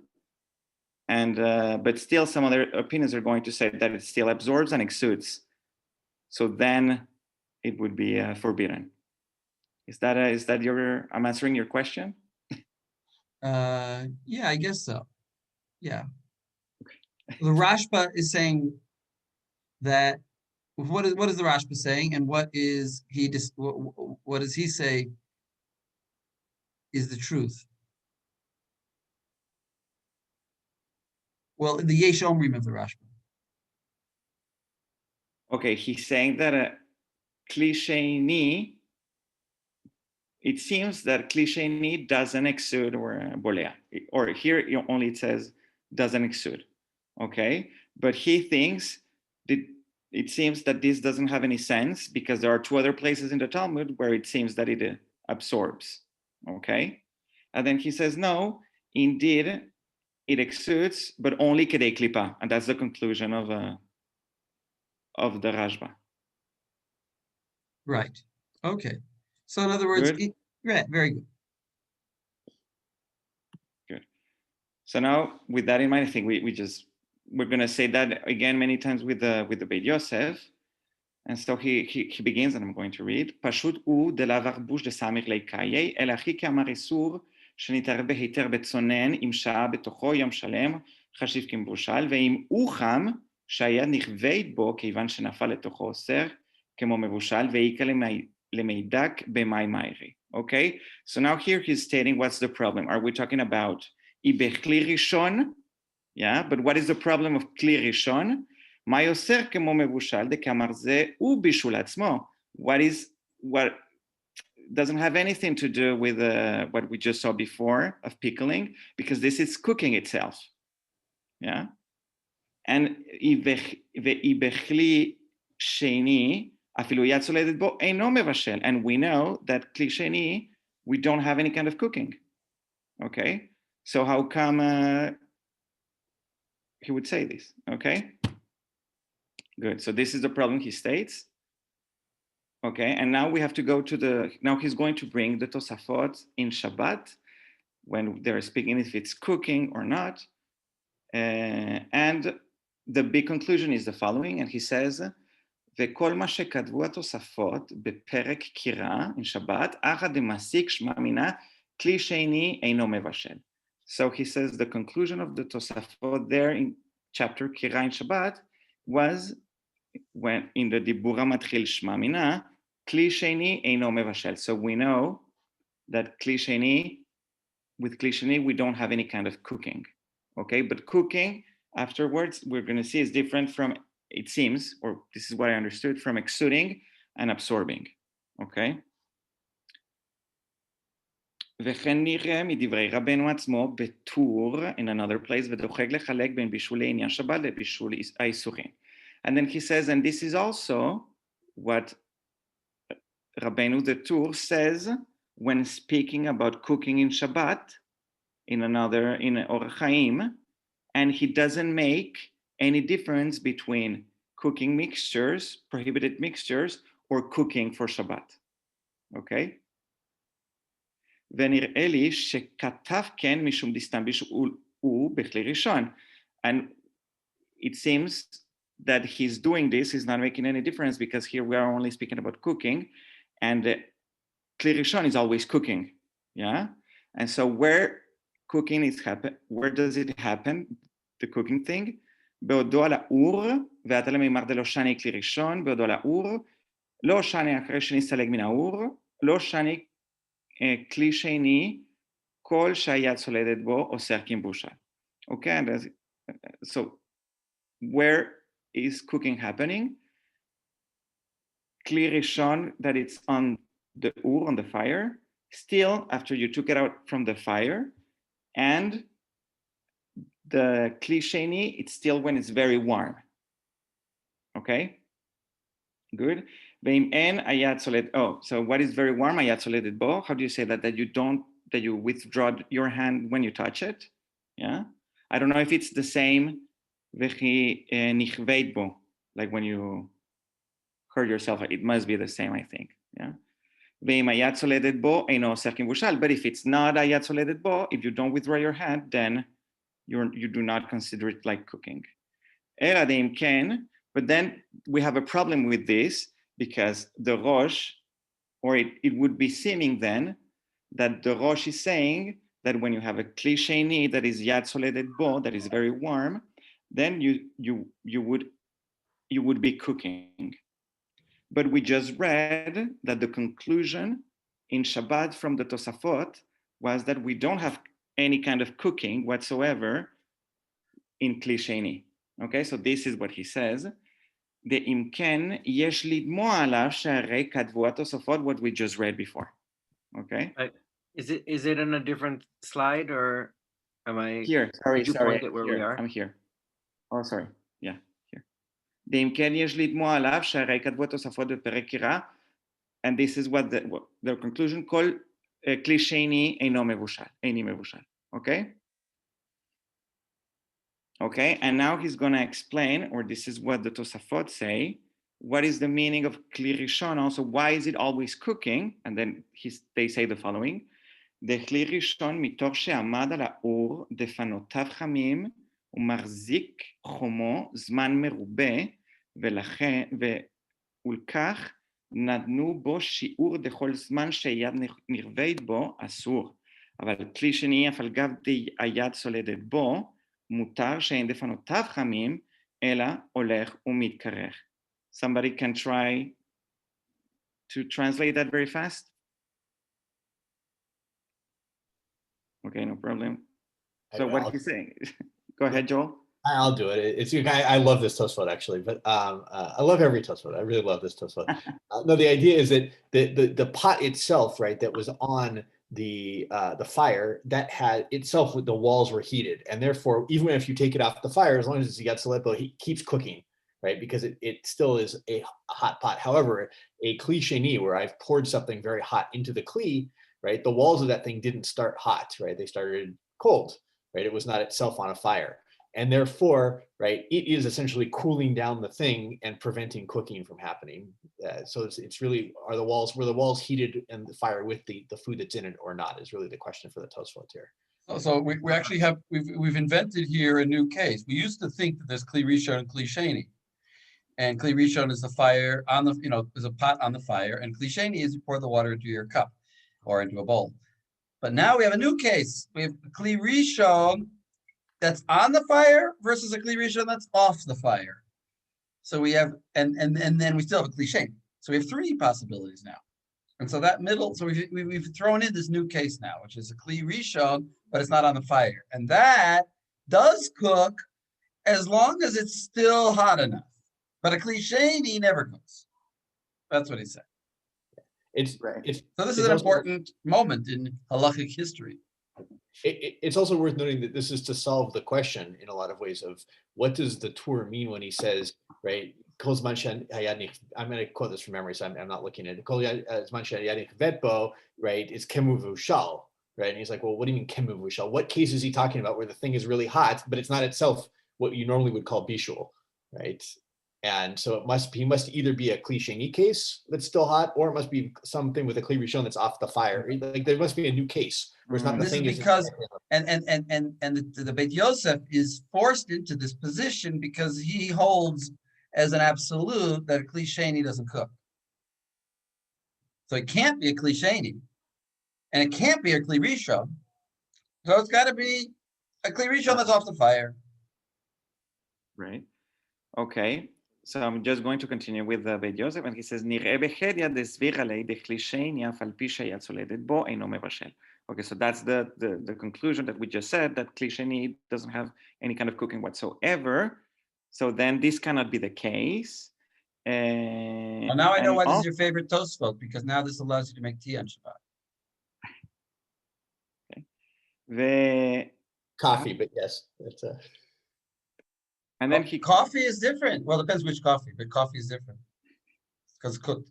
and but still some other opinions are going to say that it still absorbs and exudes. So then it would be forbidden. Is that your? I'm answering your question. Yeah, I guess so. Yeah. Okay. The Rashba is saying that. What is the Rashba saying, and what does he say is the truth? Well, the Yesh Omrim of the Rashba. Okay, he's saying that Kli Sheni. It seems that Kli Sheni doesn't exude or bolea, or here only it says doesn't exude. Okay, but he thinks that it seems that this doesn't have any sense because there are two other places in the Talmud where it seems that it absorbs. Okay, and then he says no, indeed it exudes, but only kedei klipa, and that's the conclusion of the Rashba. Right. Okay. So in other words, right, very good. Good. So now with that in mind, I think we're going to say that again many times with the Beit Yosef, And so he begins, and I'm going to read, פשוט הוא דלאו ארבוש דסמיך ליקאי, אלא הכי כאמר איסור, שנתערב בהיתר בצונן, עם שעה בתוכו יום שלם, חשיב כמבושל, ואם הוא חם, שהיד נכווית בו, כיוון שנפל לתוכו אוסר, כמו מבושל, ואיקה למידק במאי מאירי. Okay, so now here he's stating what's the problem. Are we talking about בכלי ראשון? Yeah, but what is the problem of כלי ראשון? מה יוסר כמו מבושל, דקאמר זה הוא בישול עצמו. What doesn't have anything to do with what we just saw before of pickling, because this is cooking itself. Yeah, and בכלי שני, אפילו יד צולדת בו אינו מבשל, and we know that כלי שני, we don't have any kind of cooking. Okay, so how come he would say this? Okay, good. So this is the problem he states. Okay, and now we have to go to now he's going to bring the Tosafot in Shabbat when they're speaking if it's cooking or not. And the big conclusion is the following, and he says, וכל מה שכתבו התוספות בפרק קירה in Shabbat, אחא דמסיק שמע מינה, כלי שני אינו מבשל. So he says the conclusion of the Tosafot there in chapter קירה in Shabbat was when in the דיבור המתחיל שמע מינה, כלי שני אינו מבשל. So we know that כלי שני, with כלי שני we don't have any kind of cooking. Okay, but cooking afterwards we're going to see is different from, it seems, or this is what I understood, from exuding and absorbing. Okay. וכן נראה מדברי רבנו עצמו בטור in another place, ודוחק לחלק בין בישולי עניין שבת לבישול האיסורים. And then he says, and this is also what Rabbeinu the Tur says when speaking about cooking in Shabbat in Orach Chaim, and he doesn't make any difference between cooking mixtures, prohibited mixtures, or cooking for Shabbat. Okay? ונראה לי שכתב כן משום דסתמביש הוא בכלי ראשון. And it seems that he's doing this, he's not making any difference because here we are only speaking about cooking, and כלי ראשון is always cooking. Yeah? And so where cooking is happen, where does it happen, the cooking thing? בעודו על האור, ואתה למימר דלא שני כלי ראשון, בעודו על האור, לא שני אחרי שנסתלג מן האור, לא שני כלי שני, כל שהיד צולדת בו אוסר כמבושל. Okay, and so where is cooking happening? כלי ראשון, that it's on the ur, on the fire, still after you took it out from the fire, and the kli sheni, it's still when it's very warm. Okay, good. Oh, so what is very warm? How do you say that? That you withdraw your hand when you touch it? Yeah, I don't know if it's the same. Like when you hurt yourself, it must be the same, I think. Yeah. But if it's not ayat soledet bo, if you don't withdraw your hand, then you do not consider it like cooking. But then we have a problem with this because the Rosh, or it would be seeming then that the Rosh is saying that when you have a kli sheni that is yad soledet bo, that is very warm, then you would be cooking. But we just read that the conclusion in Shabbat from the Tosafot was that we don't have any kind of cooking whatsoever in kli sheni. Okay, so this is what he says. The imken yesh lidmo alav she'arei kadvu atosafot, what we just read before. Okay. Is it in a different slide, or am I here? Sorry. Where we are? I'm here. Oh, sorry. Yeah, here. The imken yesh lidmo alav she'arei kadvu atosafot beperek kira, and this is what the conclusion called kli sheni eino mevushal, eini mevushal. Okay. Okay, and now he's going to explain, or this is what the Tosafot say, what is the meaning of Kli Rishon, also why is it always cooking, and then they say the following, דכלי ראשון מתוך שעמד על האור דפנותיו חמים ומחזיק חומו זמן מרובה ולכך נתנו בו שיעור דכל זמן שהיד נרבית בו אסור. אבל כלי שני אף על גב היד סולדת בו, מותר שאין דפנותיו חמים, אלא הולך ומתקרח. Somebody can try to translate that very fast? Okay, no problem. So what he's saying, go ahead, Joel. I'll do it. It's I love this Tosfot actually, but I love every Tosfot. I really love this Tosfot. No, the idea is that the pot itself, right, that was on the fire, that had itself, the walls were heated, and therefore even if you take it off the fire, as long as it's Yatzalepo, he keeps cooking, right, because it still is a hot pot. However, a kli sheni, where I've poured something very hot into the kli, right, the walls of that thing didn't start hot, right, they started cold, right, it was not itself on a fire. And therefore, right, it is essentially cooling down the thing and preventing cooking from happening. So it's really, were the walls heated and the fire with the food that's in it or not, is really the question for the Tosfot here. So we actually have, we've invented here a new case. We used to think that there's Kli Rishon and Kli Sheni. And Kli Rishon is the fire on the, there's a pot on the fire, and Kli Sheni is you pour the water into your cup or into a bowl. But now we have a new case. We have Kli Rishon that's on the fire versus a Kli Rishon that's off the fire. So we have, and then we still have a Kli Sheni. So we have three possibilities now. And so that middle, so we've thrown in this new case now, which is a Kli Rishon, but it's not on the fire. And that does cook as long as it's still hot enough. But a Kli Sheni never cooks. That's what he said. So this is an important moment in halachic history. It's also worth noting that this is to solve the question in a lot of ways of what does the Torah mean when he says, right, I'm going to quote this from memory, so I'm not looking at it. Right, is kemuvushal, right? And he's like, well, what do you mean kemuvushal? What case is he talking about where the thing is really hot, but it's not itself what you normally would call bishul, right? And so he must either be a Kli Sheni case that's still hot, or it must be something with a Kli Rishon that's off the fire. Like there must be a new case where it's not the this thing. Is because the Beit Yosef is forced into this position because he holds as an absolute that a Kli Sheni doesn't cook. So it can't be a Kli Sheni, and it can't be a Kli Rishon. So it's got to be a Kli Rishon that's off the fire. Right. Okay. So I'm just going to continue with the Beit Yosef, and he says, "Nir'eh bechedya desvira lei dechli sheni af al pi sheyad soledet bo eino mevashel." Okay, so that's the conclusion that we just said, that Kli Sheni doesn't have any kind of cooking whatsoever. So then this cannot be the case. Well, now I know why this is your favorite Tosfot, because now this allows you to make tea on Shabbat. Okay. Coffee, but yes, that's and then coffee is different. Well, it depends which coffee, but coffee is different because it's cooked.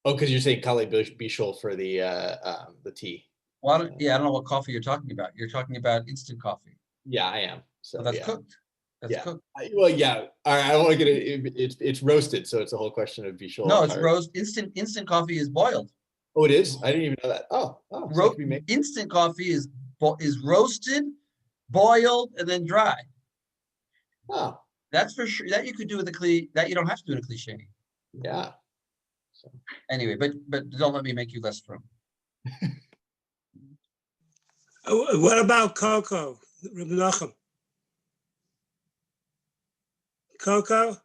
Oh, because you're saying kale bishul for the tea. Well, I don't know what coffee you're talking about. You're talking about instant coffee. Yeah, I am. So that's cooked. That's cooked. Well, yeah. All right, I don't want to get it. It's roasted, so it's a whole question of bishul. No, it's roast. Instant coffee is boiled. Oh, it is. I didn't even know that. Oh, instant coffee is roasted, boiled, and then dry. Oh, that's for sure. That you could do with a Kli. That you don't have to do in a Kli Sheni. Yeah. So anyway, but don't let me make you less from. What about cocoa, Reb Noam? Cocoa?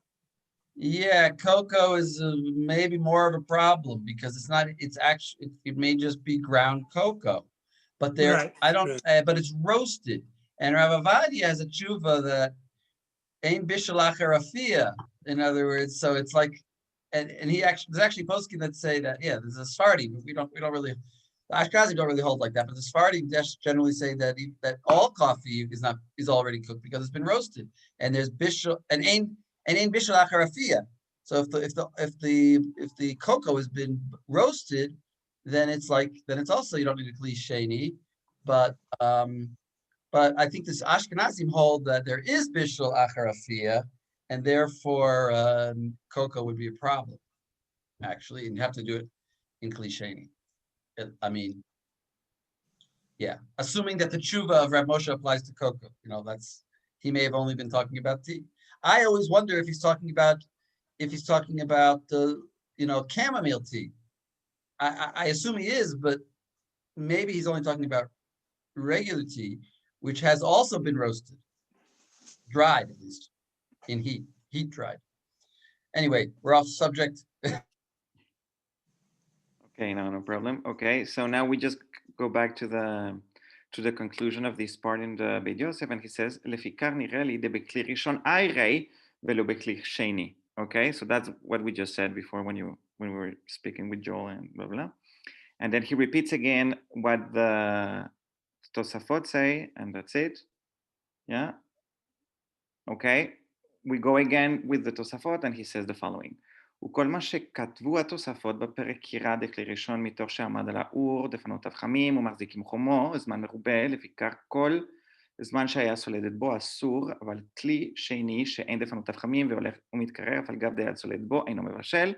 Yeah, cocoa is maybe more of a problem because it's not. It's actually it may just be ground cocoa, but but it's roasted. And Rav Avadia has a tshuva that ein bishul acher afia. In other words, so it's like, and he actually there's actually poskim that say that there's a Sephardi, but we don't really. The Ashkenazi don't really hold like that, but the Sephardi generally say that all coffee is already cooked because it's been roasted, and there's bishul and ein bishul acher afia. So if the cocoa has been roasted, then it's also you don't need a Kli Sheni, but I think this Ashkenazim hold that there is bishul acher afia, and therefore cocoa would be a problem, actually, and you have to do it in Kli Sheni. I mean, assuming that the tshuva of Rav Moshe applies to cocoa, he may have only been talking about tea. I always wonder if he's talking about if he's talking about the, chamomile tea. I assume he is, but maybe he's only talking about regular tea, which has also been roasted, dried at least, in heat dried. Anyway, we're off subject. Okay, no problem. Okay, so now we just go back to the conclusion of this part in the Beit Yosef, and he says, "Lefikar nireh li de bekli rishon ayrei velo bekli sheni." Okay, so that's what we just said before when we were speaking with Joel and blah blah. And then he repeats again what the Tosafot say, and that's it. Yeah. Okay, we go again with the Tosafot, and he says the following. וכל מה שכתבו התוספות בפרק קירה דכלי ראשון מתוך שעמד על האור, דפנות אבחמים ומחזיקים חומו, זמן מרובה, לפיכך כל זמן שהיה סולדת בו אסור, אבל כלי שני שאין דפנות אבחמים והולך ומתקרר, אף על גב דיד סולדת בו אינו מבשל.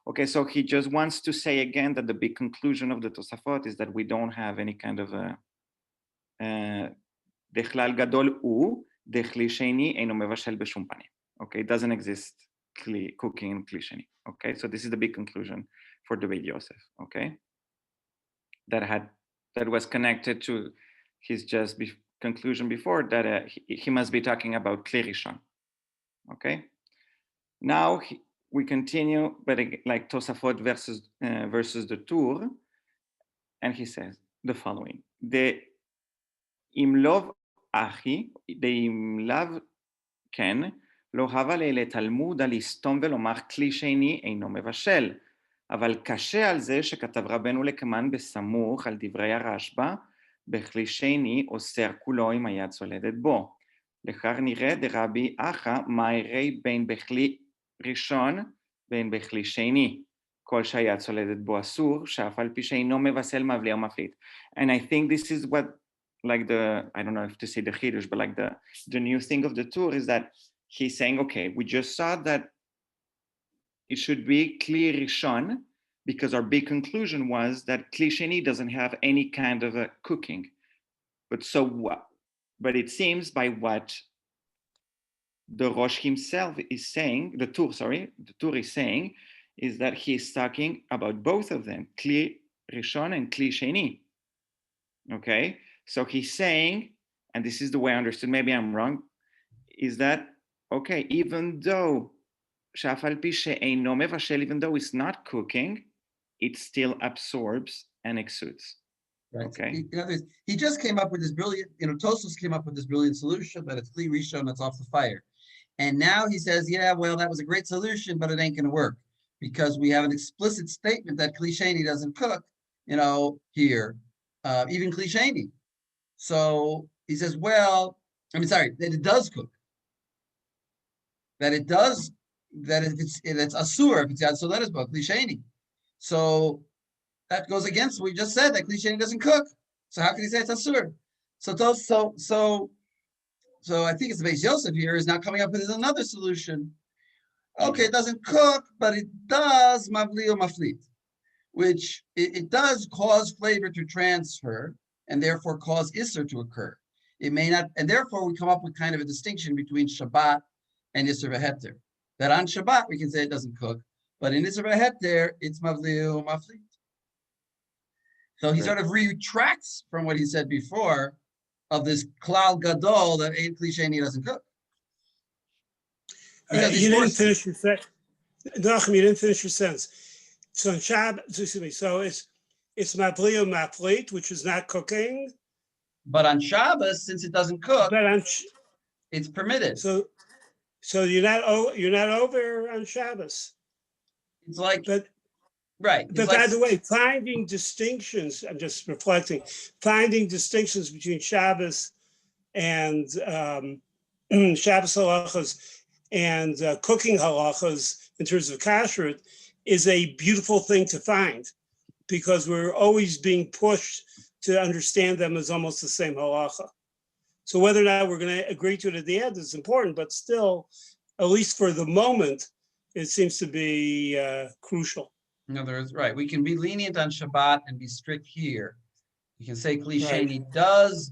Okay, so he just wants to say again that the big conclusion of the Tosafot is that we don't have any kind of a דכלל גדול הוא, דכלי שני אינו מבשל בשום פנים. Okay, it doesn't exist cooking in kli sheni. Okay, so this is the big conclusion for the Beit Yosef. Okay, that was connected to his conclusion before that he must be talking about kli rishon. Okay, now we continue, but like Tosafot versus the Tur, and he says the following: the imlov achi, the imlav ken. לא הווה לתלמוד על לסתום ולומר כלי שני אינו מבשל, אבל קשה על זה שכתב רבנו לקמן בסמוך על דברי הרשב"א, בכלי שני אוסר כולו אם היד צולדת בו. לכך נראה דרבי אחא מהרי בין בכלי ראשון בין בכלי שני, כל שהיד צולדת בו אסור, שאף על פי שאינו מבשל מבלי או מפליט. And I think this is what, like I don't know if to say the chidush, but like the new thing of the Tur is that he's saying, okay, we just saw that it should be Kli Rishon, because our big conclusion was that Kli Sheni doesn't have any kind of a cooking. But so what? But it seems by what the Rosh himself is saying, the Tur is saying, is that he is talking about both of them, Kli Rishon and Kli Sheni. Okay, so he's saying, and this is the way I understood, maybe I'm wrong, is that okay, even though even though it's not cooking, it still absorbs and exudes. Right. Okay. He just came up with this brilliant, Tosfos came up with this brilliant solution that it's Kli Rishon that's off the fire. And now he says, yeah, well, that was a great solution, but it ain't going to work because we have an explicit statement that Kli Sheni doesn't cook, here, even Kli Sheni. So he says, that it does cook. That if it's asur, if it's yad soledes bo, kli sheni. So that goes against what we just said, that kli sheni doesn't cook. So how can he say it's asur? So I think it's the Beis Yosef here is now coming up with another solution. Okay, it doesn't cook, but it does mavli or maflit, which it does cause flavor to transfer and therefore cause isser to occur. It may not, and therefore we come up with kind of a distinction between Shabbat and Isser v'heter. That on Shabbat we can say it doesn't cook, but in Isser v'heter it's mavli or maflit. So he sort of retracts from what he said before of this klal gadol that ein kli sheni doesn't cook. You didn't finish your sentence. Noam, you didn't finish your sentence. So in Shabbat, so it's mavli or maflit, which is not cooking. But on Shabbos, since it doesn't cook, it's permitted. So you're not over on Shabbos. It's like, right. But by the way, finding distinctions, I'm just reflecting, finding distinctions between Shabbos and Shabbos halachas and cooking halachas in terms of kashrut is a beautiful thing to find because we're always being pushed to understand them as almost the same halacha. So whether or not we're going to agree to it at the end is important, but still, at least for the moment, it seems to be crucial. In other words, right, we can be lenient on Shabbat and be strict here. You can say Kli Sheni does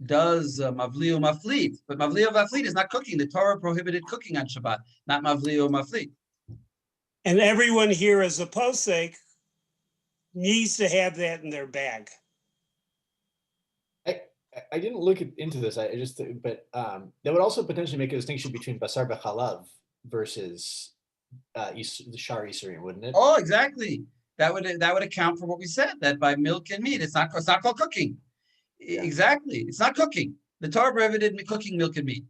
mavli or maflit, but mavli or maflit is not cooking. The Torah prohibited cooking on Shabbat, not mavli or maflit. And everyone here as a posek needs to have that in their bag. I didn't look into this. But that would also potentially make a distinction between basar b'chalav versus the shar isurim, wouldn't it? Oh, exactly. That would account for what we said, that by milk and meat, it's not called cooking. Yeah. Exactly. It's not cooking. The Torah prohibited cooking milk and meat,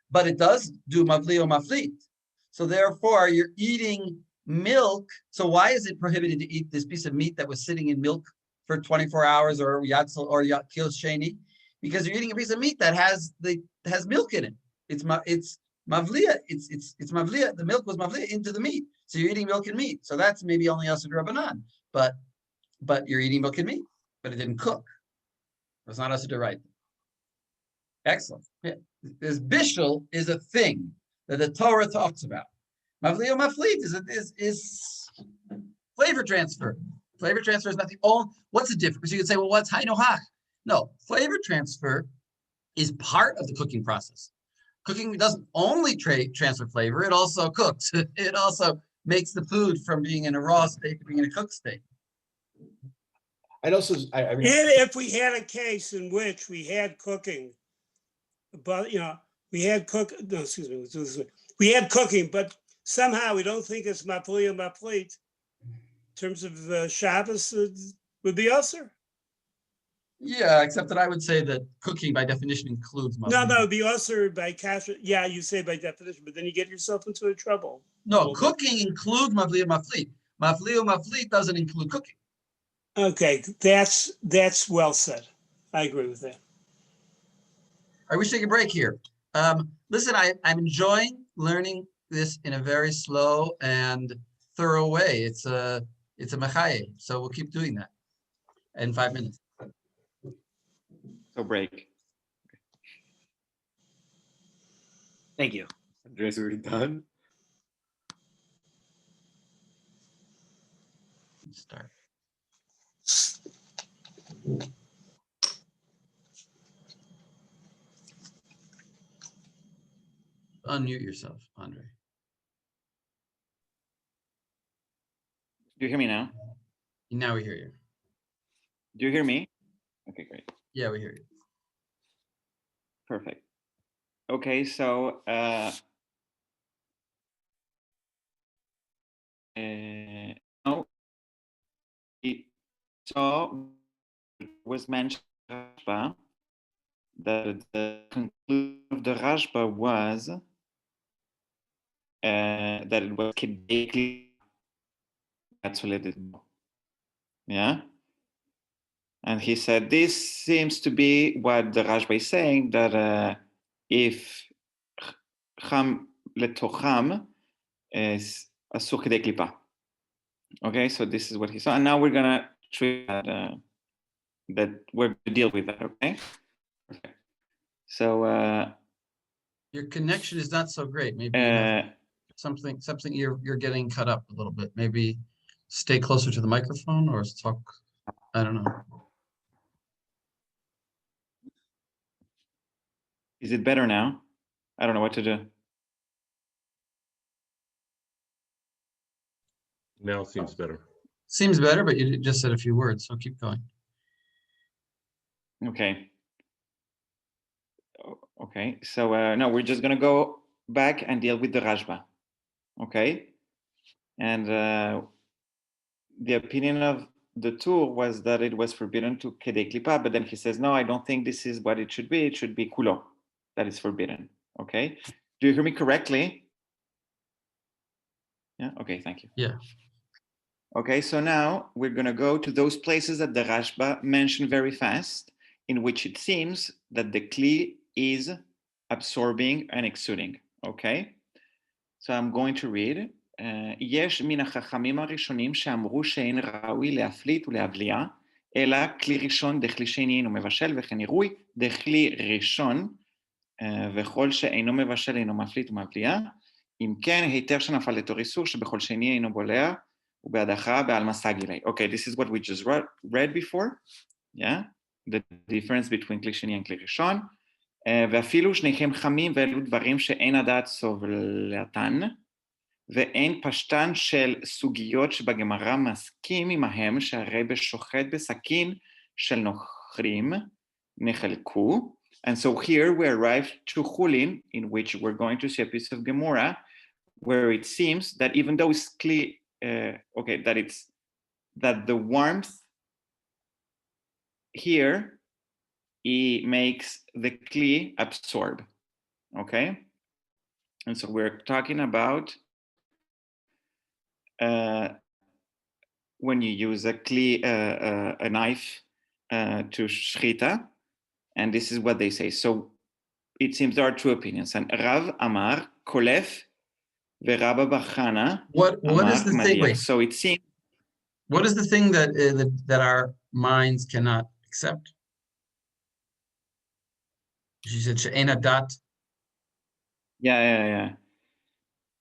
but it does do mavli or maflit. So therefore, you're eating milk. So why is it prohibited to eat this piece of meat that was sitting in milk for 24 hours or yatzel or kil sheni? Because you're eating a piece of meat that has milk in it. It's mavliya. It's mavliya. The milk was mavliya into the meat. So you're eating milk and meat. So that's maybe only asur d'Rabbanan. But you're eating milk and meat, but it didn't cook. It's not asur d'oraita. Excellent. Yeah. This bishul is a thing that the Torah talks about. Mavli or maflit is flavor transfer. Flavor transfer is not the only. What's the difference? You could say, well, what's hainu hach? No, flavor transfer is part of the cooking process. Cooking doesn't only transfer flavor; it also cooks. It also makes the food from being in a raw state to being in a cooked state. And also, and if we had a case in which we had cooking, but we had we had cooking, but somehow we don't think it's mafli or maflit. In terms of Shabbos, would be usher. Yeah, except that I would say that cooking by definition includes mafli. No, it would be usher by kasher. Yeah, you say by definition, but then you get yourself into trouble. No, cooking includes mafli or maflit. Mafli or maflit doesn't include cooking. Okay, that's well said. I agree with that. I wish to take a break here. Listen, I'm enjoying learning this in a very slow and thorough way. It's a mechaye, so we'll keep doing that in 5 minutes. So break. Thank you. Andres, are we done? Start. Unmute yourself, Andre. Do you hear me now? Now we hear you. Do you hear me? Okay, great. Yeah, we hear you. Perfect. Okay, so now we saw was mentioned Rashba, that the conclusion of the Rashba was that it was kedekli. That's what it is. Yeah. And he said, this seems to be what the Rashba is saying, that if cham letocham is asur kedei klipa. Okay, so this is what he saw. And now we're going to treat that, that we're going to deal with that, okay? Perfect. So your connection is not so great. Maybe something you're getting cut up a little bit. Maybe stay closer to the microphone or talk. I don't know. Is it better now? I don't know what to do. Now it seems better. Seems better, but you just said a few words, so keep going. Okay. Okay, so no, we're just going to go back and deal with the Rashba. Okay? And the opinion of the Tur was that it was forbidden to kedei klipa, but then he says, no, I don't think this is what it should be. It should be kulo, that is forbidden. Okay? Do you hear me correctly? Yeah? Okay, thank you. Yeah. Okay, so now we're going to go to those places that the Rashba mentioned very fast, in which it seems that the kli is absorbing and exuding. Okay? So I'm going to read. יש מן החכמים הראשונים שאמרו שאין ראוי להפליט ולהבליע, אלא כלי ראשון דכלי שני אינו מבשל וכן עירוי דכלי ראשון, וכל שאינו מבשל אינו מפליט ומבליע, אם כן היתר שנפל לתור איסור שבכל שני אינו בולע ובהדחה בעל מסע גילי. Okay, this is what we just read before, yeah? The difference between כלי שני and כלי ראשון, ואפילו שניכם חמים ואלו דברים שאין הדעת סובלתן, ואין פשטן של סוגיות שבגמרא מסכים עמהם שהרי בשוחט בסכין של נוכרים נחלקו. And so here we arrive to Chulin, in which we're going to see a piece of Gemara, where it seems that even though it's clear, that the warmth here, it makes the kli absorb, okay? And so we're talking about when you use a kli, a knife to shchita, and this is what they say. So it seems there are two opinions. And Rav Amar kolef veRabba bar Chana What is Amar the thing? Madiach. Wait, So it seems. what is the thing that our minds cannot accept? She said she'ein hadat Yeah.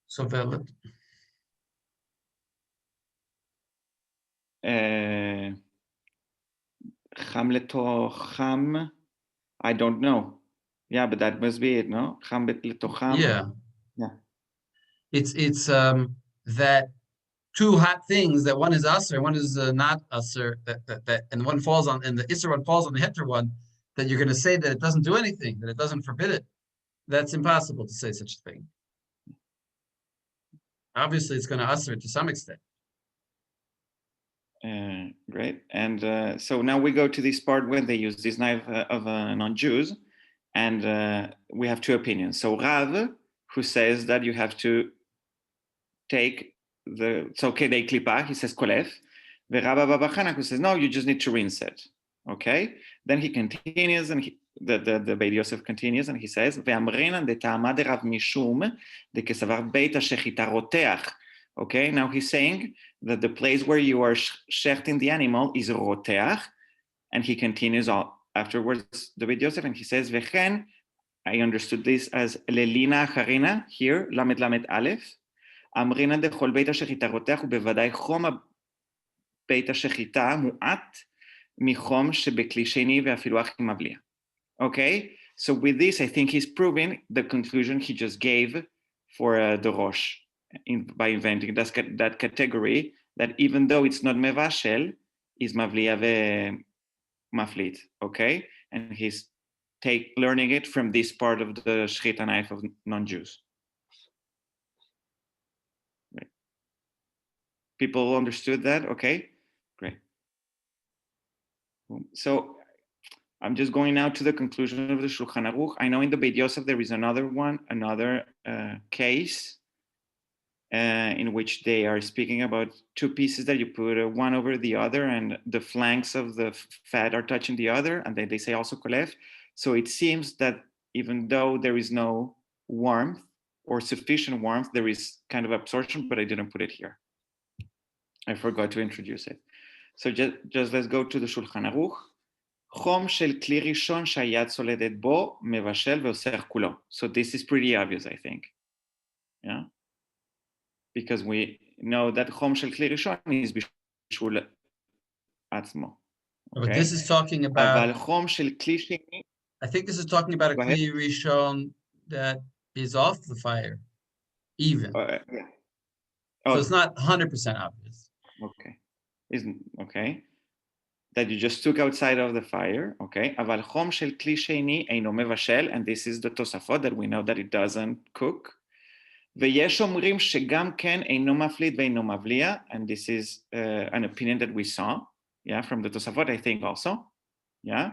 sovelet. Cham letocham, I don't know. Yeah, but that must be it, no? Cham letocham. Yeah. Yeah. It's that two hot things, that one is usher, one is not usher, that and one falls on, and the isser one falls on the heter one, that you're going to say that it doesn't do anything, that it doesn't forbid it. That's impossible to say such a thing. Obviously, it's going to usher it to some extent. Great. And so now we go to this part when they use this knife of non-Jews, and we have two opinions. So Rav, who says that you have to take so kedei klipa, he says kolef, veRabba bar Chana, who says no, you just need to rinse it. Okay. Then he continues, and the Beit Yosef continues, and he says ve'amrinan de'ta'ama deRav mishum dekesavar beit hashechita roteach. Okay, now he's saying that the place where you are shechting the animal is roteach, and he continues afterwards the Beit Yosef, and he says vechen. I understood this as lelina harina here lamed lamed aleph. אמרינן דכל בית השחיטה רותח ובוודאי חום בית השחיטה מועט מחום שבכלי שני ואפילו הכי מבליע. Okay, so with this I think he's proving the conclusion he just gave for the Rosh by inventing that category, that even though it's not mevashel, is mavliya ve'maflit. Okay, and he's learning it from this part of the shchita knife of non-Jews. People understood that? Okay, great. So I'm just going now to the conclusion of the Shulchan Aruch. I know in the Beit Yosef there is another case in which they are speaking about two pieces that you put one over the other, and the flanks of the fat are touching the other, and then they say also kolef. So it seems that even though there is no warmth or sufficient warmth, there is kind of absorption, but I didn't put it here. I forgot to introduce it. So just let's go to the Shulchan Aruch. חום של כלי ראשון שהיד סולדת בו, מבשל ואוסר כולו. So this is pretty obvious, I think. Yeah? Because we know that חום של כלי ראשון is בישול עצמו. But this is talking about, אבל חום של כלי שני, I think this is talking about a Go ahead. kli rishon that is off the fire, even. yeah. So it's not 100% obvious. Okay. Okay. That you just took outside of the fire. Okay. אבל חום של כלי שני אינו מבשל, and this is the תוספות that we know that it doesn't cook. ויש אומרים שגם כן אינו מפליט ואינו מבליע, and this is an opinion that we saw, yeah, from the תוספות, I think also, yeah.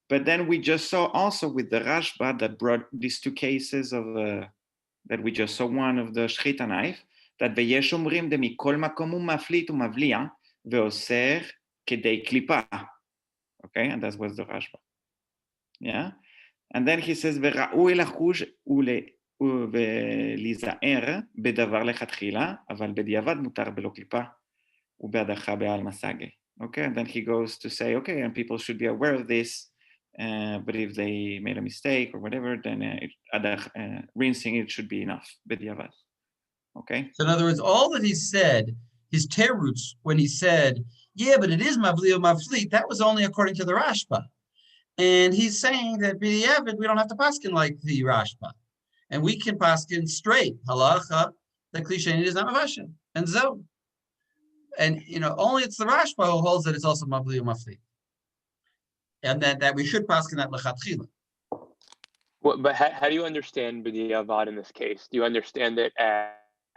But then we just saw also with the Rashba that brought these two cases of that we just saw, one of the shchita knife, that ויש אומרים דמכל מקום הוא מפליט ומבליע ואוסר כדי קליפה. Okay, and that was the Rashba. Yeah, and then he says וראוי לחוש ולהיזהר בדבר לכתחילה, אבל בדיעבד מותר בלא קליפה ובהדחה בעל מסגה. Okay, and then he goes to say, okay, and people should be aware of this, but if they made a mistake or whatever, then rinsing it should be enough. b'diavad. Okay. So in other words, all that he said, his teruts, when he said, yeah, but it is mavli or mavlit, that was only according to the Rashba. And he's saying that b'diavad, we don't have to paskin like the Rashba. And we can paskin straight, halacha, that kli sheni is not mavashel, and zo. And only it's the Rashba who holds that it's also mavli or mafli, and that we should pass that lechatchila. But how do you understand b'diavad in this case? Do you understand it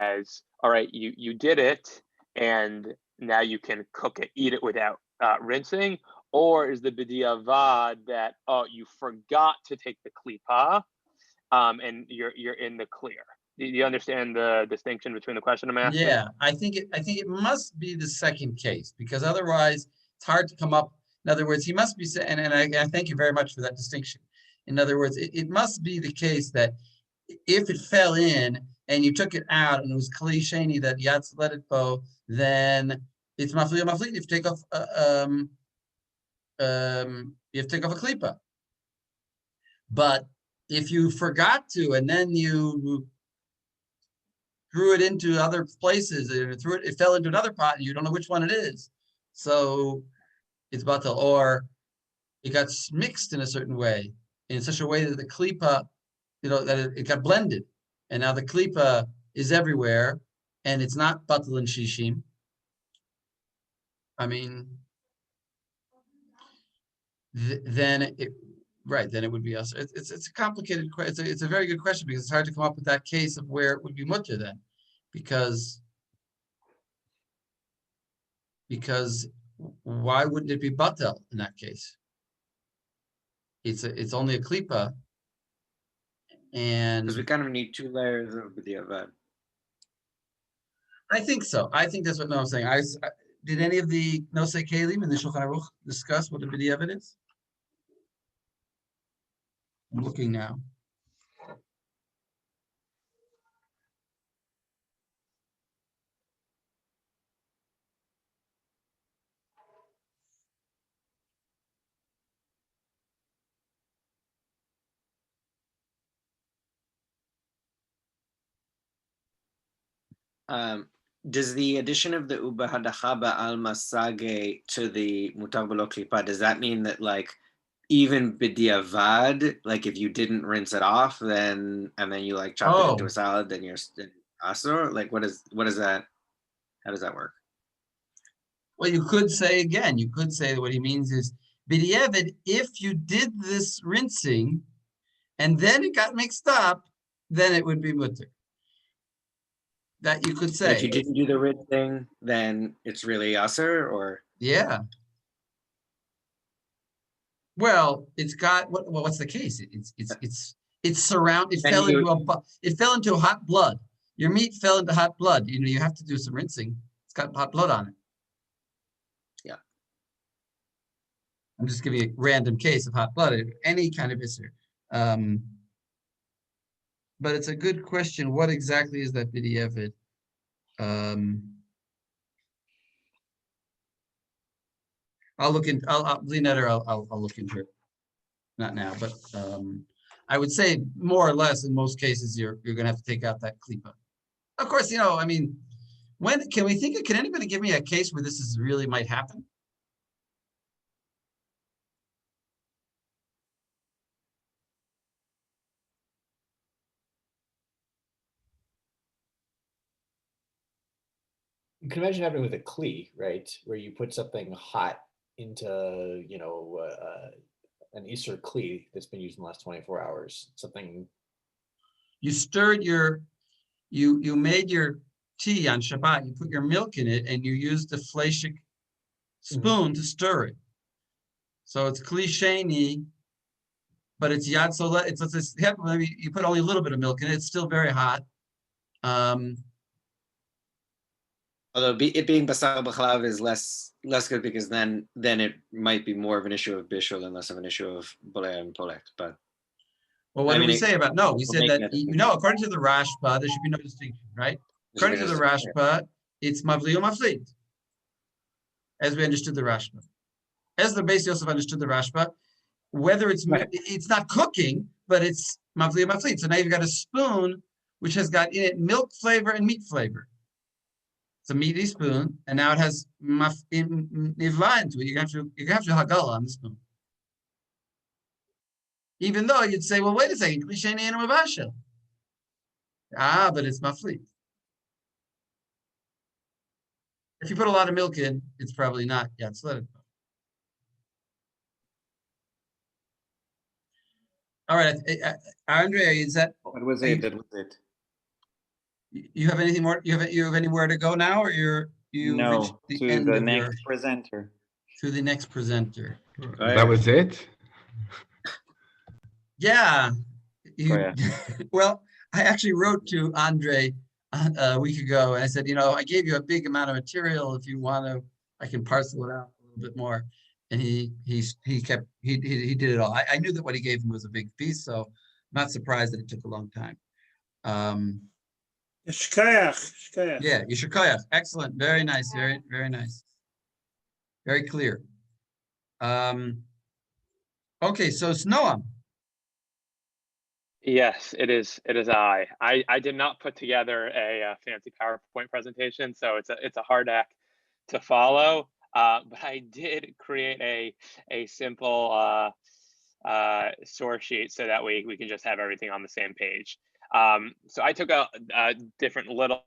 as all right? You did it, and now you can cook it, eat it without rinsing, or is the b'diavad that you forgot to take the klipa, and you're in the clear? Do you understand the distinction between the question I'm asking? Yeah, I think it must be the second case, because otherwise it's hard to come up. In other words, he must be saying, and I thank you very much for that distinction. In other words, it must be the case that if it fell in and you took it out and it was kli sheni that yatz let it go, then it's mafli or mafli. You have to take off a klipa. But if you forgot to and then you threw it into other places, it fell into another pot and you don't know which one it is, so it's batal, or it got mixed in a certain way, in such a way that the klipa, that it got blended, and now the klipa is everywhere, and it's not batal and shishim. I mean, then it would be us. It's a complicated question. It's a very good question, because it's hard to come up with that case of where it would be mutter then, because why wouldn't it be batal in that case? It's only a klipa, and Because we kind of need two layers of b'diavad. I think so. I think that's what Noam's saying. Did any of the Nosei Kelim in the Shulchan Aruch discuss what the b'diavad is? I'm looking now. Does the addition of the uba hadachaba al masage to the mutar b'lo klipa, does that mean that like even b'diavad, like if you didn't rinse it off, and then you like chopped it into a salad, then you're asur? Like what is that? How does that work? Well, you could say that what he means is b'diavad, if you did this rinsing and then it got mixed up, then it would be mutter. That you could say. But if you didn't do the rinsing, then it's really asur, or? Yeah. Well, it's got what's the case? It fell into hot blood. Your meat fell into hot blood. You have to do some rinsing. It's got hot blood on it. Yeah. I'm just giving a random case of hot blood, any kind of issue. But it's a good question. What exactly is that b'diavad? I'll look in. I'll look into it. Not now, but I would say more or less in most cases you're going to have to take out that klipa. Of course, I mean, when can we think? Can anybody give me a case where this is really might happen? You can imagine happening with a kli, right? Where you put something hot into, an Easter kli that's been used in the last 24 hours. Something. You stirred you made your tea on Shabbat. You put your milk in it, and you used the fleishik spoon to stir it. So it's kli sheni, but it's yad solet. It's maybe you put only a little bit of milk in it. It's still very hot. Although it being basar b'chalav is less good, because then it might be more of an issue of bishul and less of an issue of boleh and polet. But well, what did we say about no? We said that according to the Rashba, there should be no distinction, right? According to the Rashba, it's mavli or maflit, as we understood the Rashba. As the Beis Yosef understood the Rashba, whether it's not cooking, but it's mavli or maflit. So now you've got a spoon which has got in it milk flavor and meat flavor. It's a meaty spoon, and now it has nivla into it. You have to hagala on the spoon. Even though you'd say, well, wait a second, but it's mafli. If you put a lot of milk in, it's probably not. Yeah, it's let it go. All right, Andrea, is that? That was it. That was it. You have anything more? You have anywhere to go now, or you reached No, the to end the of next your presenter. to the next presenter? That was it? Yeah. Correct. Well, I actually wrote to Andre a week ago, and I said, I gave you a big amount of material. If you want to, I can parcel it out a little bit more. And he did it all. I knew that what he gave him was a big piece, so I'm not surprised that it took a long time. Shkayach. Yeah, Yishakayach. Excellent. Very nice. Very, very nice. Very clear. Okay, so it's Noam. Yes, it is. It is I did not put together a fancy PowerPoint presentation, so it's a hard act to follow. But I did create a simple source sheet so that we can just have everything on the same page. So I took a different little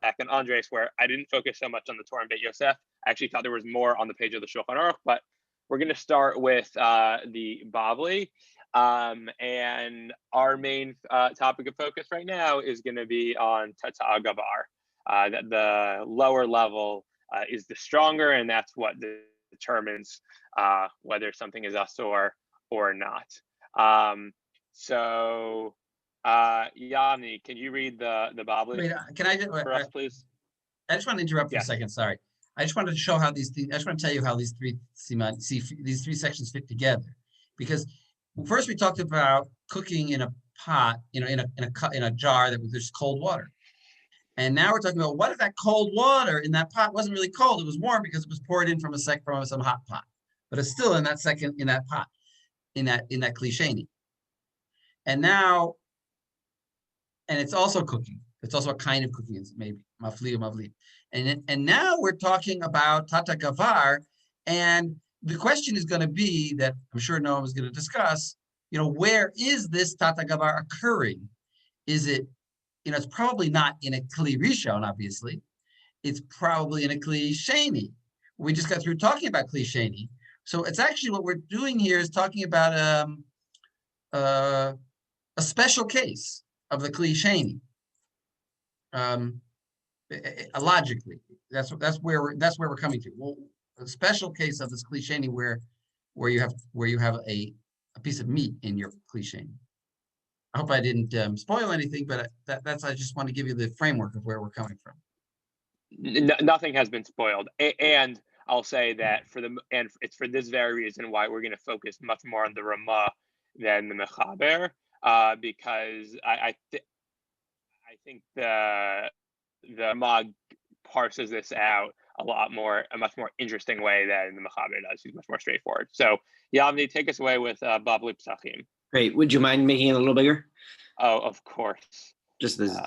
back in Andres where I didn't focus so much on the Torah and Beit Yosef. I actually thought there was more on the page of the Shulchan Aruch, but we're going to start with the Bavli. And our main topic of focus right now is going to be on Tata Gavar. That the lower level is the stronger, and that's what determines whether something is asur or not. So Yavni, can you read the Bavli Wait, can I for us, please? I just want to interrupt for a Yes. second. Sorry. I just wanted to show how these things, I just want to tell you how these three these three sections fit together. Because first we talked about cooking in a pot, in a jar that was just cold water. And now we're talking about what if that cold water in that pot wasn't really cold, it was warm because it was poured in from some hot pot. But it's still in that pot, in that klisheni. And now, and it's also cooking. It's also a kind of cooking, maybe mafli or mavli. And now we're talking about tata gavar, and the question is going to be that I'm sure Noam is going to discuss. Where is this tata gavar occurring? Is it, it's probably not in a kli rishon, obviously. It's probably in a kli sheni. We just got through talking about kli sheni, so it's actually what we're doing here is talking about a special case of the kli sheni. Logically, that's where we're coming to. Well, a special case of this klisheni where you have a piece of meat in your klisheni. I hope I didn't spoil anything, but that's I just want to give you the framework of where we're coming from. Nothing has been spoiled, and I'll say that it's for this very reason why we're going to focus much more on the Ramah than the Mechaber, because I think the Ramah parses this out a much more interesting way than the Mechaber does. He's much more straightforward. So Yavni, take us away with Bavli Psachim. Great. Would you mind making it a little bigger? Oh, of course. Just this.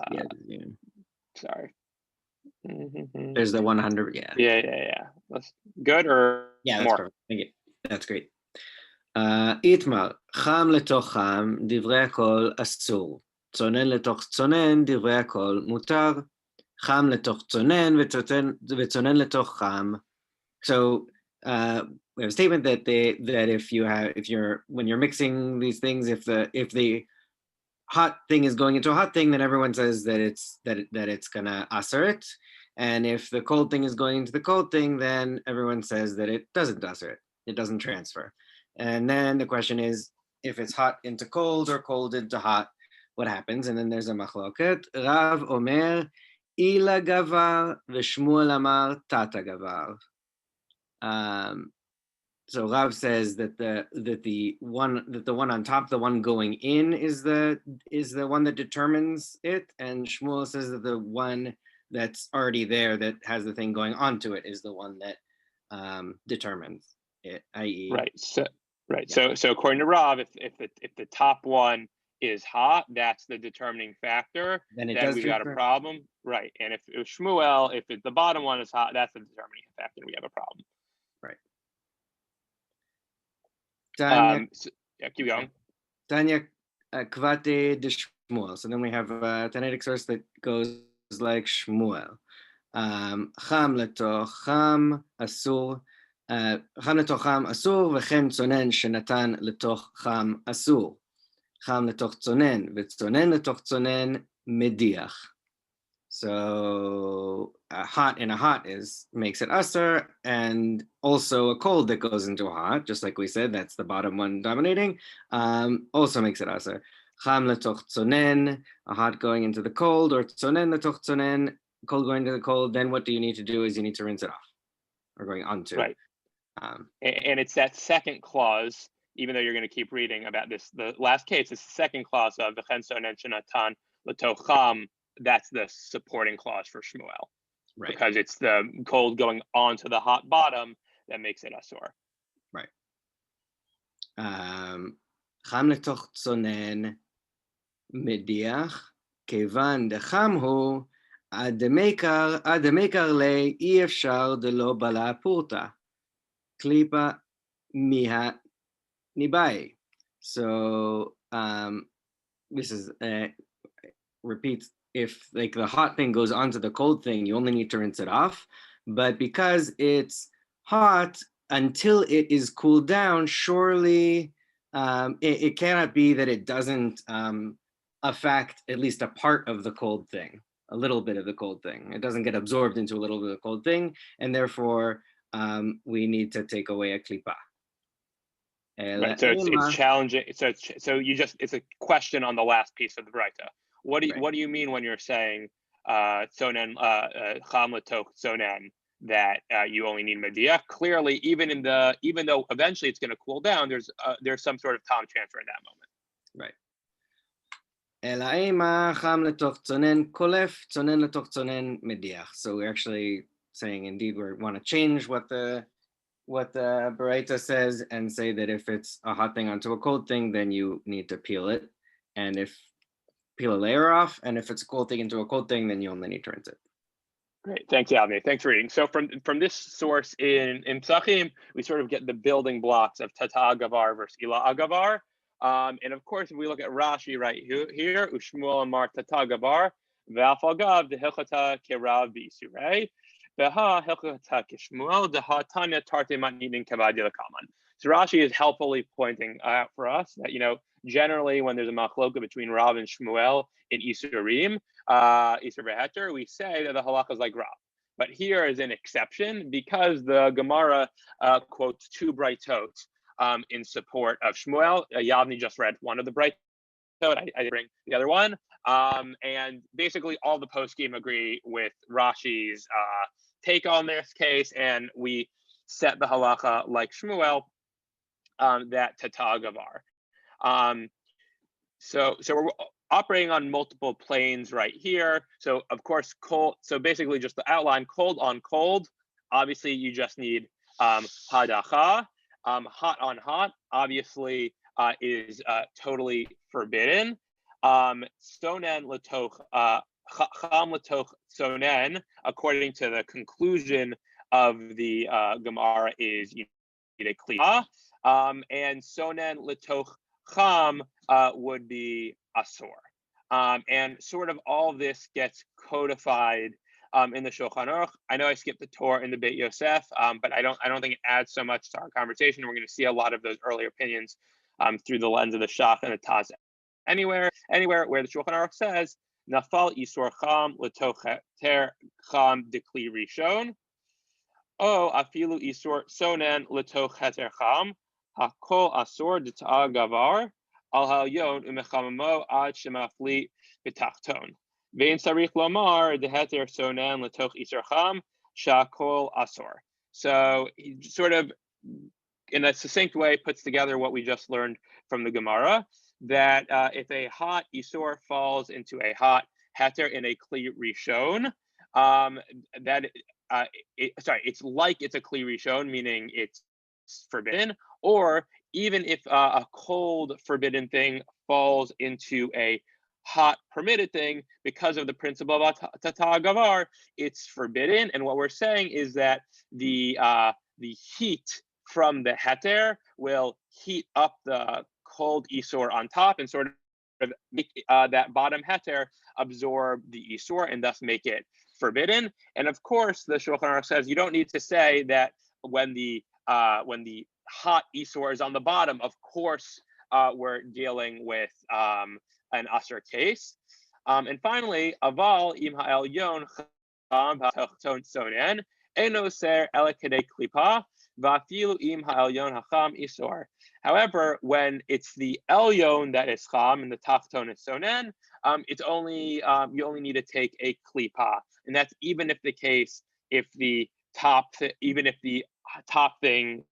Sorry. There's the 100. Yeah. That's good or that's more? perfect. Thank you. That's great. Itmar, cham letoch cham, divrei hakol asur. צונן לתוך צונן, דברי הכל מותר. חם לתוך צונן, וצונן לתוך חם. So we have a statement that when you're mixing these things, if the hot thing is going into a hot thing, then everyone says that it's gonna asur it, and if the cold thing is going into the cold thing, then everyone says that it doesn't asur it. It doesn't transfer. And then the question is, if it's hot into cold or cold into hot, what happens? And then there's a machloket. Rav omer ila gavar v'Shmuel amar tata gavar. So Rav says that the one on top, the one going in, is the one that determines it, and Shmuel says that the one that's already there that has the thing going onto it is the one that determines it. I.e., right. Yeah. So according to Rav, if the top one is hot, that's the determining factor. Then we got a problem, right? And if Shmuel, if the bottom one is hot, that's the determining factor. We have a problem. Right. Keep going. Tanya kvate de Shmuel. So then we have a Tannaitic source that goes like Shmuel. חם לתוך חם אסור, חם לתוך חם אסור, וכן צונן שנתן לתוך חם אסור. חם לתוך צונן וצונן לתוך צונן מדיח. So a hot in a hot makes it asur, and also a cold that goes into a hot, just like we said, that's the bottom one dominating, also makes it asur. Cham letoch tzonen, a hot going into the cold, or tzonen letoch tzonen, cold going into the cold. Then what do you need to do is you need to rinse it off, or going onto. Right. And it's that second clause, even though you're going to keep reading about this, the last case is the second clause of v'chen tzonen shenatan letoch cham. That's the supporting clause for Shmuel, right? Because it's the cold going onto the hot bottom that makes it asur. Right. Cham letoch tzonen mediach kevan decham hu ad demekar le אי אפשר דלא בלה פורתא klipa miha nibai. So this is repeats. If like the hot thing goes onto the cold thing, you only need to rinse it off. But because it's hot, until it is cooled down, surely it cannot be that it doesn't affect at least a part of the cold thing, a little bit of the cold thing. It doesn't get absorbed into a little bit of the cold thing, and therefore we need to take away a klipa. Right, so it's challenging. So you just, it's a question on the last piece of the Braita. What do you mean when you're saying tzonen cham letoch tzonen, that you only need mediach? Clearly, even though eventually it's going to cool down, there's some sort of time transfer in that moment. Right. So we're actually saying indeed we want to change what the Baraita says and say that if it's a hot thing onto a cold thing, then you need to peel it, and peel a layer off, and if it's a cold thing into a cold thing, then you only need to rinse it. Great, thanks, Yavne. Thanks for reading. So from this source in Psachim, we sort of get the building blocks of Tata Agavar versus Ila Agavar. And of course, if we look at Rashi right here, Ushmuel Amar Tata Agavar, V'afagav dehilchata kerav b'isurei, Beha hilchata kishmuel deha tanya tarte matnidin kavadi lekaman. So Rashi is helpfully pointing out for us that, generally when there's a machloka between Rav and Shmuel in Isurim, Isur Beheter, we say that the halakha is like Rav. But here is an exception because the Gemara quotes two Braitot in support of Shmuel. Yavni just read one of the Braitot. I bring the other one. And basically all the poskim agree with Rashi's take on this case, and we set the halacha like Shmuel, that Tata Gavar. So we're operating on multiple planes right here. So of course, cold. So basically, just the outline: cold on cold. Obviously, you just need hadacha. Hot on hot, obviously, is totally forbidden. Sonen letoch cham letoch sonen, according to the conclusion of the Gemara, is a klipa, and sonen letoch cham would be asur. And sort of all this gets codified in the Shulchan Aruch. I know I skipped the Torah in the Beit Yosef, but I don't think it adds so much to our conversation. We're going to see a lot of those earlier opinions through the lens of the Shach and the Taz. Anywhere where the Shulchan Aruch says nafal isur cham letoch heter cham dekli rishon, o afilu isur sonen letoch heter cham hakol asur d'ta'a gavar al halyon umechamamo ad shemafli b'tachton ve'in sarich lomar deheter sonen letoch isur cham shakol asur. So he sort of, in a succinct way, puts together what we just learned from the Gemara, that if a hot isur falls into a hot heter in a kli rishon, it's like it's a kli rishon, meaning it's forbidden, or even if a cold forbidden thing falls into a hot permitted thing, because of the principle of Tata Gavar, it's forbidden. And what we're saying is that the heat from the heter will heat up the cold isur on top and sort of make that bottom heter absorb the isur and thus make it forbidden. And of course, the Shulchan Aruch says you don't need to say that when the hot isur is on the bottom, of course, we're dealing with an asur case. And finally, aval im ha'elyon cham ha'tachton sonen eno ser ela kedei klipa va'afilu im ha'elyon hacham isur. However, when it's the elyon that is cham and the tachton is sonen, it's only you only need to take a klipa, and that's even if the top thing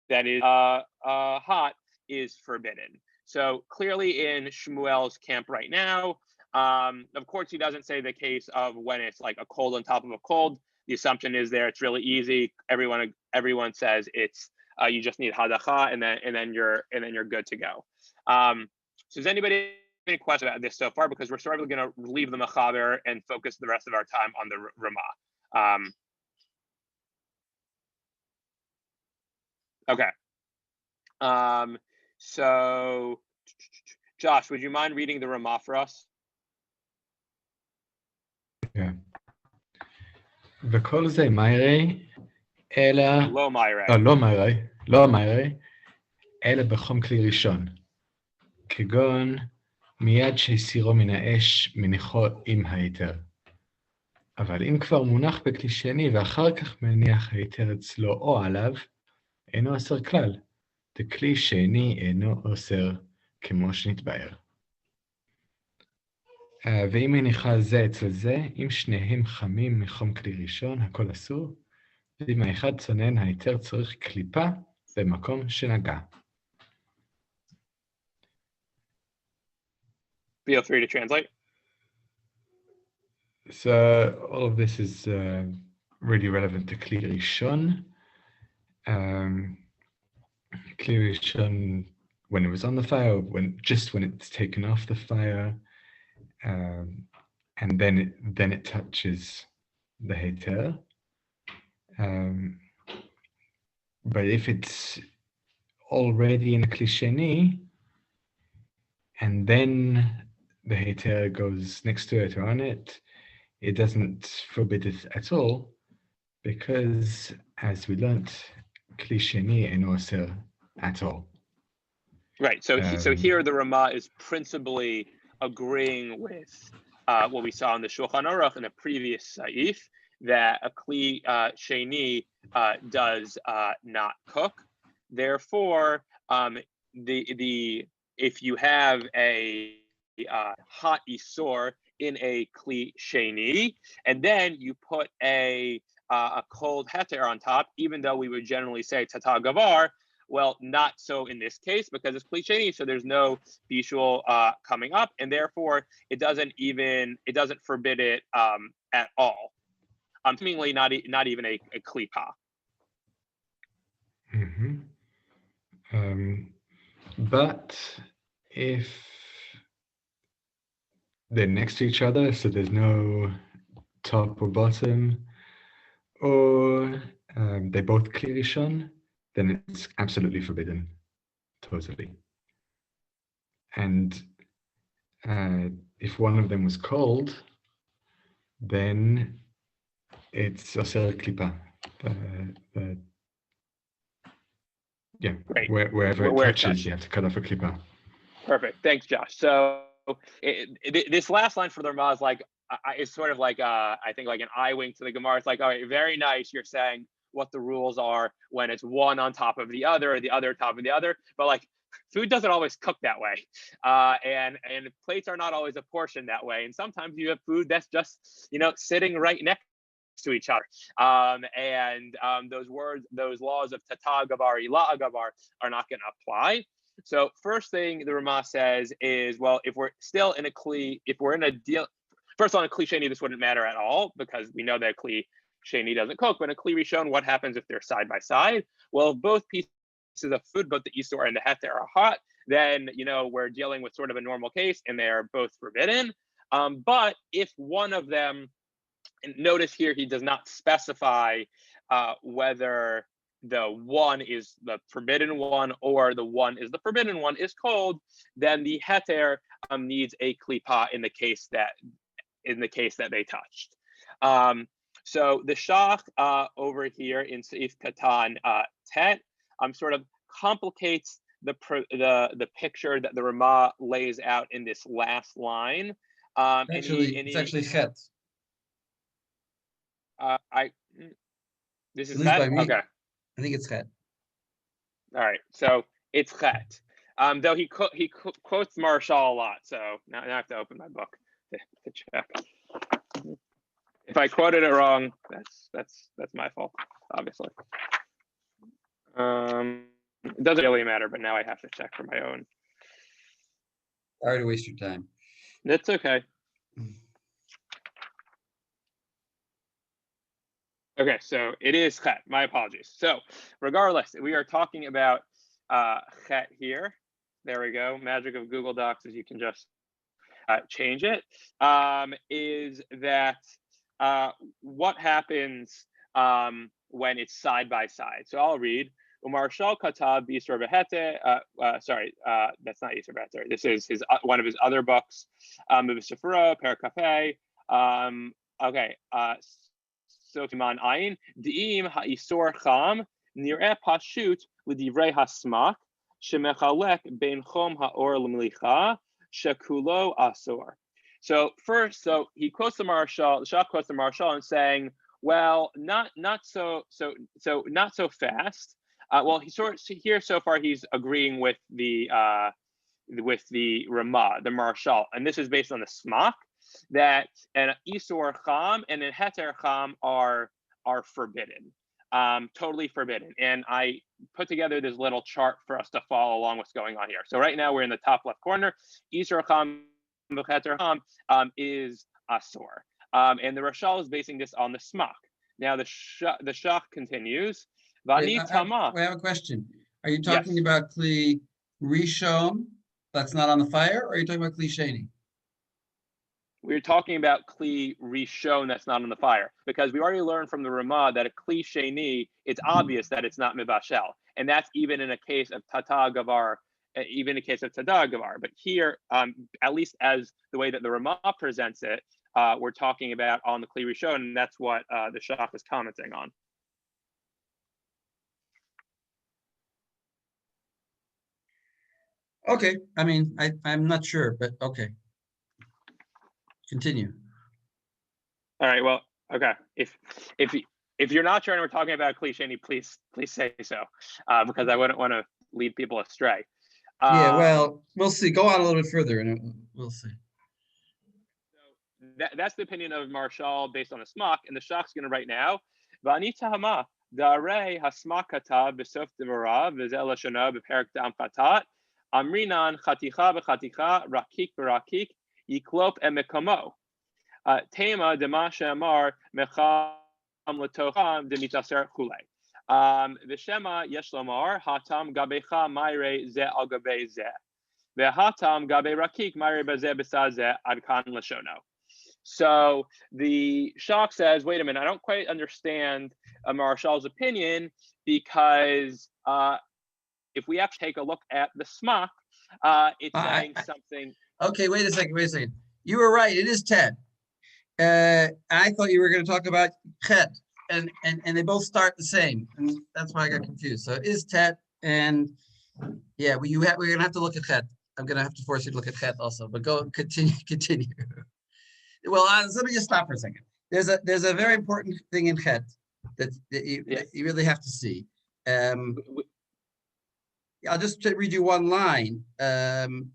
that is hot is forbidden. So clearly in Shmuel's camp right now, of course he doesn't say the case of when it's like a cold on top of a cold. The assumption is there it's really easy. Everyone says it's you just need hadacha and then you're good to go. So does anybody have any questions about this so far? Because we're sort of going to leave the mechaber and focus the rest of our time on the Ramah. Okay. So Josh, would you mind reading the Ramah for us? כן. וכל זה מיירי, אלא... לא מיירי. לא מיירי, אלא בחום כלי ראשון. כגון מיד שהסירו מן האש מניחו עם ההיתר. אבל אם כבר מונח בכלי שני ואחר כך מניח ההיתר אצלו או עליו, אינו אסר כלל. דכלי שני אינו אוסר כמו שנתבאר. ואם מניחה זה אצל זה, אם שניהם חמים מחום כלי ראשון, הכל אסור, ואם האחד צונן, ההיתר צריך קליפה במקום שנגע. Feel free to translate. So all of this is really relevant to כלי ראשון. כלי ראשון, when it was on the fire, when it's taken off the fire, and then it touches the heter. But if it's already in a kli sheni, and then the heter goes next to it or on it, it doesn't forbid it at all, because as we learnt, kli sheni eino aser at all. Right. So here the Ramah is principally agreeing with what we saw in the Shulchan Aruch in the previous Saif, that a kli sheni does not cook. Therefore, if you have a hot isur in a kli sheni, and then you put a cold heter on top, even though we would generally say tata gavar, well, not so in this case because it's kli sheni, so there's no bishul coming up, and therefore it doesn't forbid it at all. Seemingly not even a klipa. Mm-hmm. But if they're next to each other, so there's no top or bottom, or they both kli rishon, then it's absolutely forbidden, totally. And if one of them was cold, then it's aser klipa. Wherever it touches, you have to cut off a klipa. Perfect. Thanks, Josh. So this last line for the Ramah is like, it's sort of like I think like an eye wink to the Gemara. It's like, all right, very nice. You're saying what the rules are when it's one on top of the other or the other top of the other, but like food doesn't always cook that way, and plates are not always apportioned that way, and sometimes you have food that's just sitting right next to each other, and those laws of tata gavar, ila gavar are not going to apply. So first thing the Ramah says is, well, if we're still in a kli, if we're in a deal, first on a kli sheni, this wouldn't matter at all because we know that kli sheni doesn't cook. But in a kli rishon, what happens if they're side by side? Well, if both pieces of food, both the isur and the heter, are hot, then we're dealing with sort of a normal case, and they're both forbidden. But if one of them, and notice here he does not specify whether the one is the forbidden one or the one is the forbidden one is cold, then the heter needs a klipa in the case that they touched. So the Shach over here in Seif Katan Tet sort of complicates the picture that the Ramah lays out in this last line. It's actually chet. This is At least by chet? me. Okay. I think it's chet. All right, so it's chet. Though he quotes Marshall a lot, so now I have to open my book to check. If I quoted it wrong, that's my fault, obviously. It doesn't really matter, but now I have to check for my own. Sorry to waste your time. That's okay. Okay, so it is chet. My apologies. So regardless, we are talking about chet here. There we go. Magic of Google Docs is you can just change it. Is that what happens when it's side by side? So I'll read. Umarshal Katav Yisra Behete. Sorry, that's not Yisra Behete. This is his one of his other books. Sifra Per Cafe. Okay. So Siman Ayin Diim HaIsor Cham Nireh Pashut L'Divrei Hasmak Shemechalek Ben Chom HaOr L'Mlicha Shekulo Asor. So first, so he quotes the Marshal. The Shach quotes the Marshal and saying, well, not so fast. Well, here so far he's agreeing with the Ramah, the Marshal, and this is based on the Smak that an Isor Cham and an Heter Cham are forbidden, totally forbidden. And I put together this little chart for us to follow along what's going on here. So right now we're in the top left corner. Isor Cham Heter Cham is Asor, and the Rashal is basing this on the Smak. Now the Shach continues. Wait, I have a question. Are you talking about Kli Rishon that's not on the fire, or are you talking about Kli Sheni? We're talking about Kli Rishon that's not on the fire, because we already learned from the Ramah that a Kli Sheni, it's obvious that it's not Mibashel. And that's even in a case of Tata Gavar, even in a case of Tada Gavar. But here, at least as the way that the Ramah presents it, we're talking about on the Kli Rishon, and that's what the Shach is commenting on. Okay, I mean, I'm not sure, but okay. Continue. All right, well, okay. If you're not sure and we're talking about Kli Sheni, please say so, because I wouldn't want to lead people astray. Yeah, well, we'll see. Go on a little bit further and we'll see. So that's the opinion of Marshall based on the Smak, and the Shach's going to write now. V'anita hama darei hasmak katav b'sof devarav v'zel lashana b'perak dam chatat amrinan chaticha b'chaticha rakik b'rakik yiklop emekamo tema demasha amar mecham letocham demitaser chulei v'shema yesh lomar hatam gabecha mayre ze al gabe ze ve'hatam gabe rakik mayre b'ze b'sa ze ad kan lashono. So the Shach says, wait a minute, I don't quite understand Marshal's opinion, because if we actually take a look at the Smak, it's saying something. Okay, wait a second. You were right, it is Ted. I thought you were going to talk about Chet, and they both start the same, and that's why I got confused. So it is Ted, and yeah, we're going to have to look at Chet. I'm going to have to force you to look at Chet also, but continue. Well, let me just stop for a second. There's a very important thing in Chet that you really have to see. I'll just read you one line. In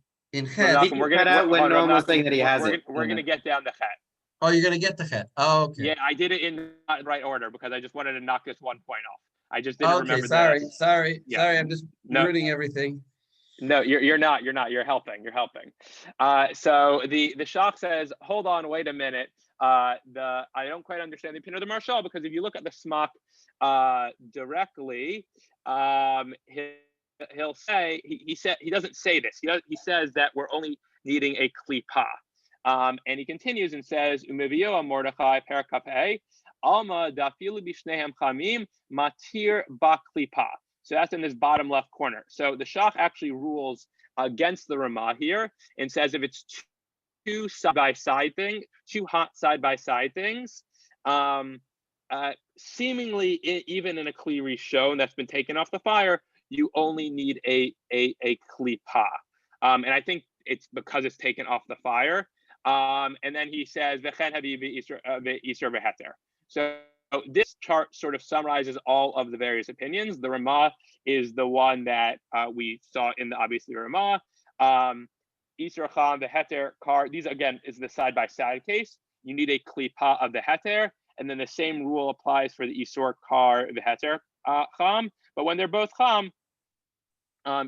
Chet, we're going to get down to Chet. Oh, you're going to get the Chet. Oh, okay. Yeah, I did it in the right order because I just wanted to knock this 1 point off. I just didn't remember that. Sorry. I'm just ruining everything. No, you're not. You're helping. So the Shach says, hold on, wait a minute. I don't quite understand the opinion of the Marshal, because if you look at the Smak directly, he'll say he doesn't say this. He says that we're only needing a klipa, and he continues and says umevio Mordechai perkape alma dafilu bishnehem chamim matir ba klipa. So that's in this bottom left corner. So the Shach actually rules against the Ramah here and says if it's two hot side-by-side things, seemingly even in a kli rishon that's been taken off the fire, you only need a klipa. And I think it's because it's taken off the fire. And then he says, so this chart sort of summarizes all of the various opinions. The Ramah is the one that we saw in the obviously Ramah. Isur Cham, the Heter, Kar, these again is the side-by-side case. You need a klipa of the Heter, and then the same rule applies for the Isur Kar, the Heter Cham. But when they're both Cham,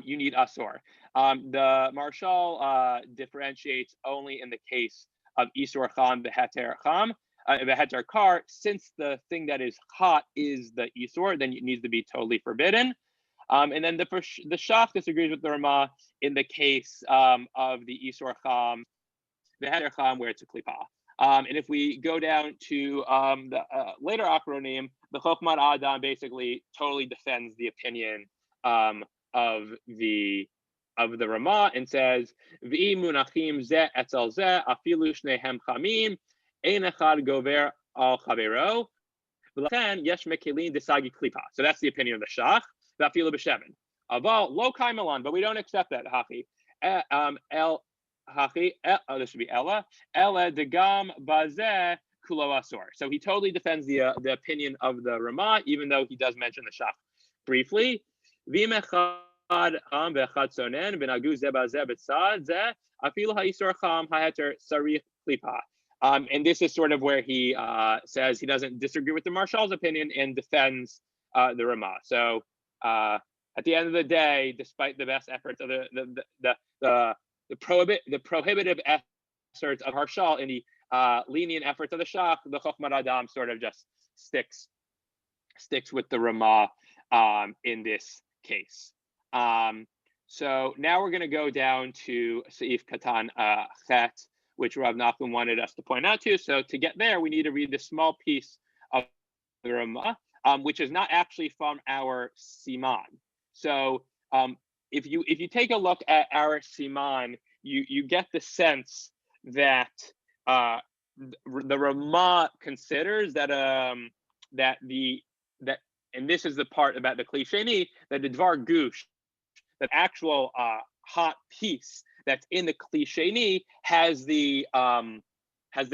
you need Asur. The Marshal differentiates only in the case of Isur Cham, the Heter Cham, the Heter Kar. Since the thing that is hot is the Isur, then it needs to be totally forbidden. And then the Shach disagrees with the Ramah in the case of the Isur Cham, the Heter Cham, where it's a klipa. And if we go down to the later Achronim, the Chokhmat Adam basically totally defends the opinion of the Ramah and says, "V'i munachim ze etzel ze afilu shnehem chamim ein echad gover al chavero v'lachen yesh mekelin desagi klipa." So that's the opinion of the Shach. V'afilu b'shemen. Aval lo kai milan, but we don't accept that. Hachi el hachi. Oh, this should be Ella. Ella degam bazeh kulo asor. So he totally defends the opinion of the Ramah, even though he does mention the Shach briefly. And this is sort of where he says he doesn't disagree with the Marshal's opinion and defends the Ramah. So at the end of the day, despite the best efforts of the prohibitive efforts of Marshal and the lenient efforts of the Shach, the Chokhmat Adam sort of just sticks with the Ramah in this case. So now we're going to go down to Seif Katan Chet, which Rav Nachum wanted us to point out to. So to get there, we need to read this small piece of the Ramah, which is not actually from our Siman. So if you take a look at our Siman, you get the sense that the Ramah considers that and this is the part about the Kli Sheni, that the Dvar Gush, that actual hot piece that's in the Kli Sheni has the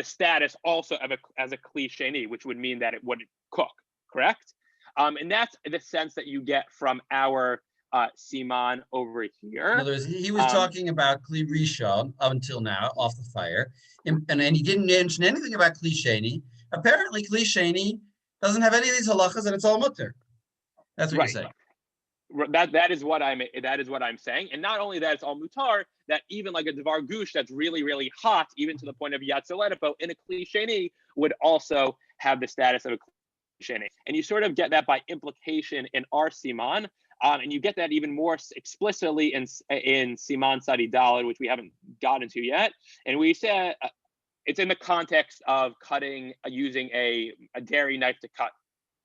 status also of as a Kli Sheni, which would mean that it wouldn't cook, correct? And that's the sense that you get from our Siman over here. In other words, he was talking about Kli Rishon up until now, off the fire, and he didn't mention anything about Kli Sheni. Apparently, Kli Sheni doesn't have any of these halachas, and it's all mutter. That's what you're saying. That is what I'm saying. And not only that, it's all mutar. That even like a Dvar Gush that's really, really hot, even to the point of Yatzelepo in a Kli Sheni, would also have the status of a Kli Sheni. And you sort of get that by implication in our Siman. And you get that even more explicitly in Siman Sadi Daled, which we haven't gotten to yet. And we said it's in the context of using a dairy knife to cut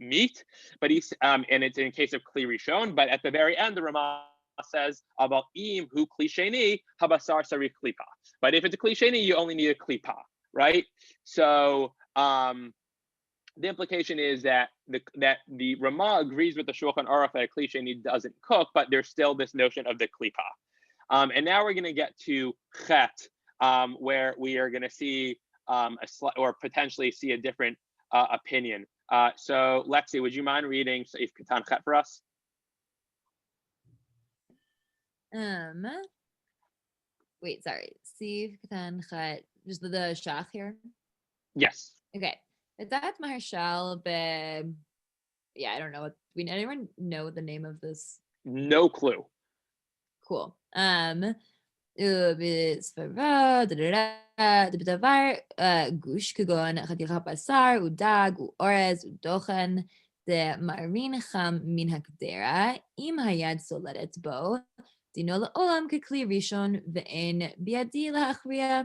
meat, but and it's in case of Kli Rishon. But at the very end, the Ramah says about im hu Kli Sheni habasar sarich klipa. But if it's a Kli Sheni, you only need a klipa, right? So the implication is that the Ramah agrees with the Shulchan Aruch that a Kli Sheni doesn't cook, but there's still this notion of the klipa. And now we're going to get to Chet, where we are going to see or potentially see a different opinion. So Lexi, would you mind reading Seif Katan Chet for us? Wait, sorry. Seif Katan Chet, just the Shach here? Yes. Okay. That Marshal, yeah, I don't know. Anyone know the name of this? No clue. Cool. Gush כגון חתיכת בשר ודג ואורז ודוחן דמערין חם מן הקדרה, אם היד סולדת בו, דינו לעולם ככלי ראשון ואין בידי להכריע.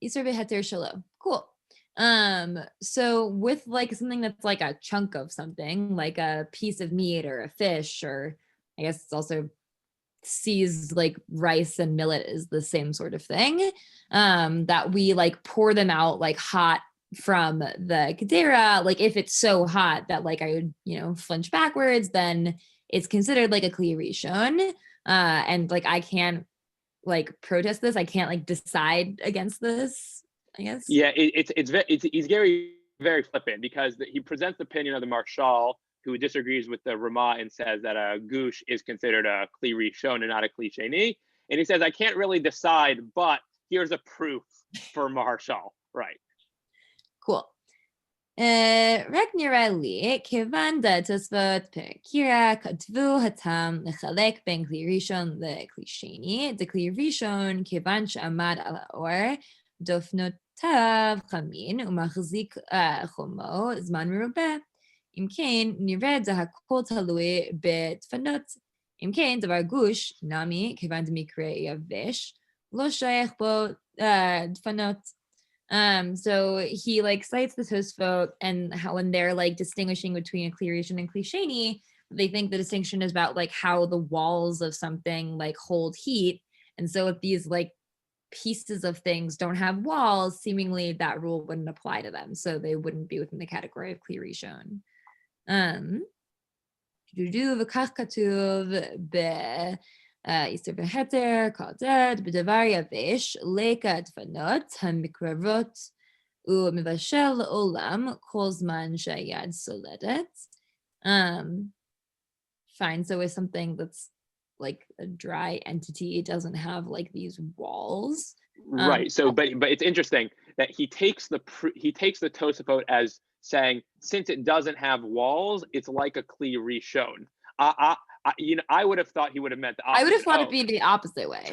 Isur v'heter shelo. Cool. So with like something that's like a chunk of something, like a piece of meat or a fish, or I guess it's also sees like rice and millet as the same sort of thing, that we like pour them out like hot from the Gedera. Like if it's so hot that like I would, flinch backwards, then it's considered like a Kli Rishon. And like I can't like protest this. I can't like decide against this, I guess. Yeah, he's very, very flippant because he presents the opinion of the Marshal, who disagrees with the Ramah and says that a gush is considered a Kli Rishon and not a Kli Sheni. And he says, I can't really decide, but here's a proof for Marshal. Right. Cool. רק נראה לי, כיוון דתוספות פרקירה כתבו התם לחלק בין כלי ראשון לכלי שני, דכלי ראשון כיוון שעמד על האור, דופנותיו חמין ומחזיק חומו זמן מרובה. אם כן, נראה הכל תלוי בדפנות. אם כן, דבר גוש, נמי, כיוון דמקרה יבש, לא שייך בו דפנות. So he like cites the Tosfot and how when they're like distinguishing between a Kli Rishon and Kli Sheni, they think the distinction is about like how the walls of something like hold heat. And so if these like pieces of things don't have walls, seemingly that rule wouldn't apply to them. So they wouldn't be within the category of Kli Rishon. וכך כתוב איסור והתר, קודד, בדבר יבש, ליקה דפנות המקרבות, ומבשל לעולם כל זמן שהיד סולדת. Fine, so if something that's like a dry entity, it doesn't have like these walls. Right. So, but it's interesting that he takes the Tosafot as saying, since it doesn't have walls, it's like a Kli Rishon. I would have thought he would have meant the opposite. I would have thought it'd be the opposite way.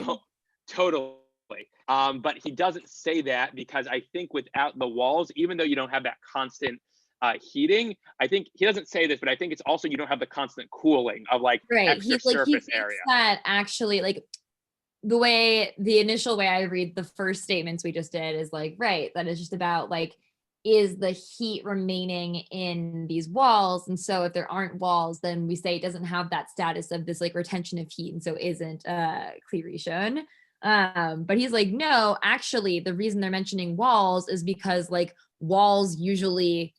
Totally. But he doesn't say that because I think without the walls, even though you don't have that constant heating, I think he doesn't say this, but I think it's also you don't have the constant cooling of like extra surface area. That actually like the initial way I read the first statements we just did is like, right, that is just about like, is the heat remaining in these walls? And so if there aren't walls, then we say it doesn't have that status of this like retention of heat, and so isn't Kli Rishon. But he's like, no, actually the reason they're mentioning walls is because like walls usually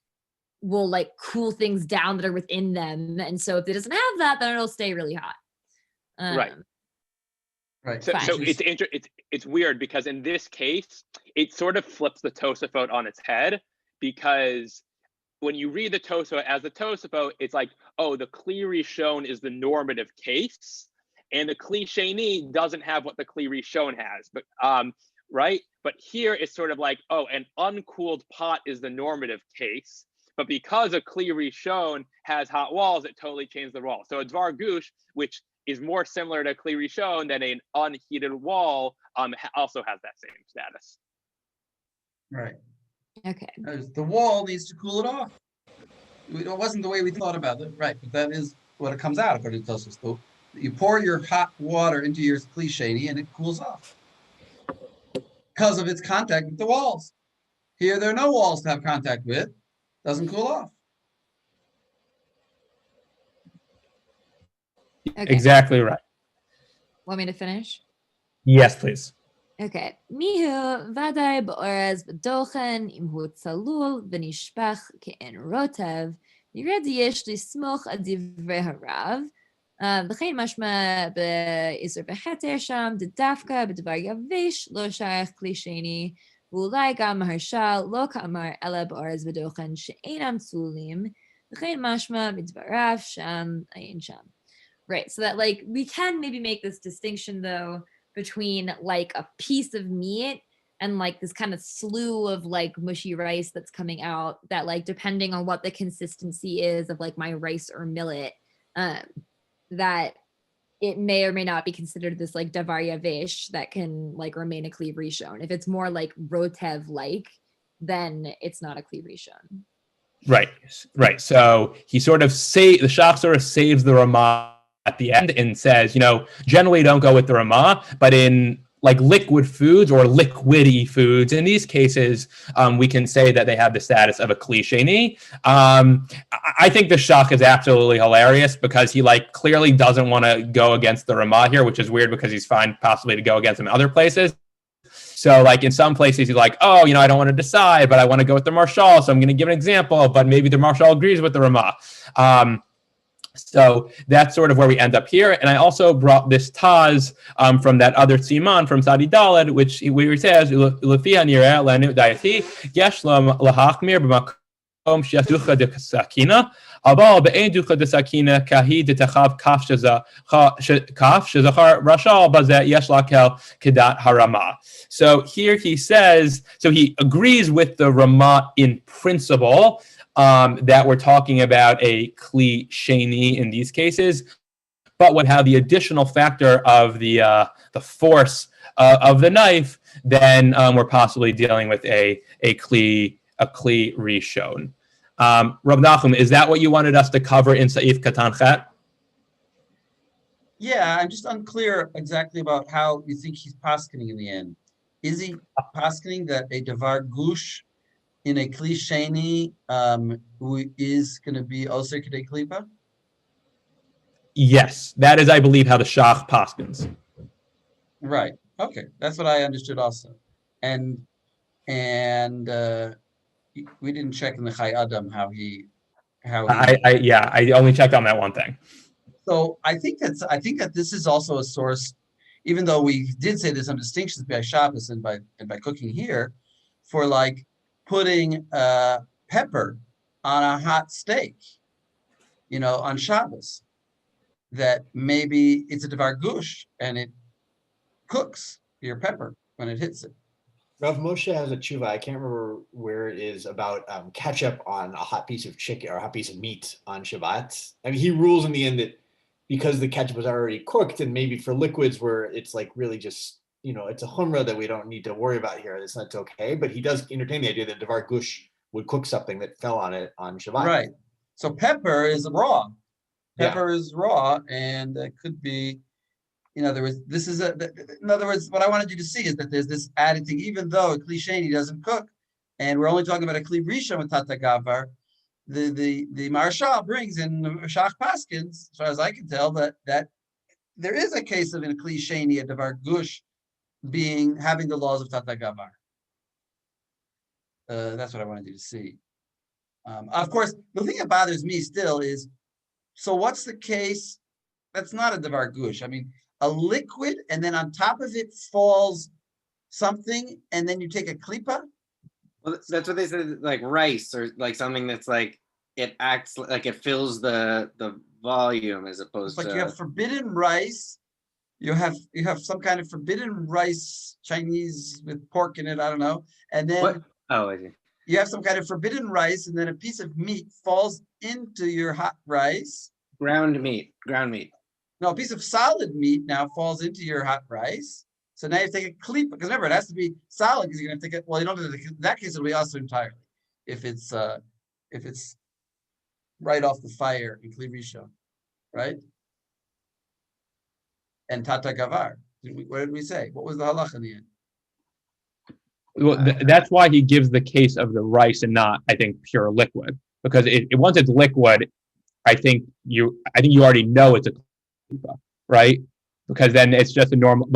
will like cool things down that are within them, and so if it doesn't have that, then it'll stay really hot. Right. So it's weird because in this case, it sort of flips the Tosafot on its head, because when you read the Tosafot as the Tosafot, it's like, oh, the Kli Rishon is the normative case, and the Kli Sheni doesn't have what the Kli Rishon has. But right. But here it's sort of like, oh, an uncooled pot is the normative case, but because a Kli Rishon has hot walls, it totally changed the wall. So a Dvar Gush, which is more similar to Kli Rishon than an unheated wall, also has that same status. Right. Okay. The wall needs to cool it off. It wasn't the way we thought about it, right? But that is what it comes out according to Tosfos. You pour your hot water into your Kli Sheni and it cools off because of its contact with the walls. Here, there are no walls to have contact with. Doesn't cool off. Okay. Exactly right. Want me to finish? Yes, please. Okay. Mihu vaday ba'orez v'dochen im hu tzalul v'nishpach ke'en rotev yired yesh lismoch ad divrei harav v'chein mashma be'isur b'heter sham d'dafka b'dvar yavish lo shayach Kli Sheni v'ulai gam maharshal lo ka'amar ela ba'orez v'dochen she'enam tzulim v'chein mashma b'dvarav sham ayin sham. Right, so that like we can maybe make this distinction though between like a piece of meat and like this kind of slew of like mushy rice that's coming out, that like depending on what the consistency is of like my rice or millet, that it may or may not be considered this like davar yavesh that can like remain a Kli Rishon. If it's more like rotev like, then it's not a Kli Rishon. Right. So he sort of the Shach sort of saves the Ramah at the end and says, generally don't go with the Ramah, but in like liquid foods or liquidy foods. In these cases, we can say that they have the status of a kli sheni. I think the shach is absolutely hilarious because he like clearly doesn't want to go against the Ramah here, which is weird because he's fine possibly to go against him in other places. So like in some places he's like, oh, I don't want to decide, but I want to go with the Marshal. So I'm going to give an example, but maybe the Marshal agrees with the Ramah. So that's sort of where we end up here. And I also brought this Taz from that other Siman from Sadi Daled, which says, Lefia nireh lenu dayati, yesh lahachmir b'makom sheducha de sakina, aval be'en ducha de sakina kahi de techav kaf shezachar rashal bazeh yesh lakel kedat harama. So here he says, so he agrees with the Ramah in principle, that we're talking about a kli sheni in these cases, but would have the additional factor of the force of the knife, then we're possibly dealing with a kli rishon. Rav Nachum, is that what you wanted us to cover in Saif Katan Chet? Yeah, I'm just unclear exactly about how you think he's paskening in the end. Is he paskening that a davar gush in a kli sheni who is going to be also kedei klipa? Yes, that is, I believe, how the Shach paskins. Right. Okay, that's what I understood also. And we didn't check in the Chai Adam how he. I only checked on that one thing. So I think that this is also a source, even though we did say there's some distinctions by Shabbos and by cooking here, for like putting pepper on a hot steak, on Shabbos, that maybe it's a davar gush and it cooks your pepper when it hits it. Rav Moshe has a tshuva, I can't remember where it is, about ketchup on a hot piece of chicken or a hot piece of meat on Shabbat. I mean, he rules in the end that because the ketchup was already cooked, and maybe for liquids where it's like really just, it's a chumrah that we don't need to worry about here, it's not okay. But he does entertain the idea that davar gush would cook something that fell on it on Shabbat. Right. So pepper is raw. Pepper is raw, and it could be, in other words, what I wanted you to see is that there's this added thing, even though a kli sheni doesn't cook, and we're only talking about a kli rishon with tata gavar, the Marshal brings in Shach Paskins, as far as I can tell, that there is a case of in a kli sheni, a davar gush, having the laws of tata gavar. That's what I wanted you to see. Of course, the thing that bothers me still is, so what's the case? That's not a davar gush. I mean, a liquid, and then on top of it falls something, and then you take a klipa. Well, that's what they said, like rice or like something that's like it acts like it fills the volume as opposed to. You have forbidden rice. You have some kind of forbidden rice, Chinese with pork in it. I don't know, and then what? Oh, I see. You have some kind of forbidden rice, and then a piece of meat falls into your hot rice. Ground meat. No, a piece of solid meat now falls into your hot rice. So now you have to take a klipa, because remember, it has to be solid, because you're going to take it. Well, you don't have to, in that case, it'll be also entirely. If it's right off the fire in kli rishon, right? And tata gavar. What did we say? What was the halach in the end? Well, that's why he gives the case of the rice and not, I think, pure liquid, because once it's liquid, I think you already know it's a klipa, right? Because then it's just a normal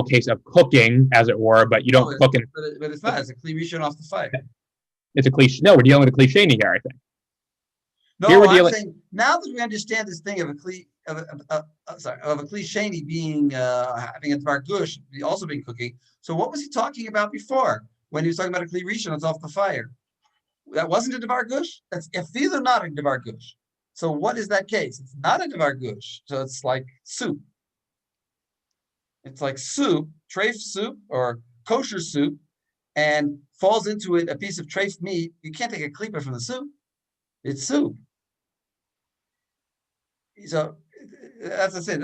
case of cooking, as it were, but you don't cook it. But it's not. It's a kli rishon off the fire. It's a cliche. No, we're dealing with a kli sheni here, I think. No, I'm saying now that we understand this thing of a kli sheni being having a davar gush, also being cooking. So what was he talking about before when he was talking about a kli rishon that's off the fire? That wasn't a davar gush. That's either not a davar gush. So what is that case? It's not a davar gush. So it's like soup. It's like soup, treif soup or kosher soup, and falls into it a piece of treif meat. You can't take a klipa from the soup. It's soup. So that's what I said.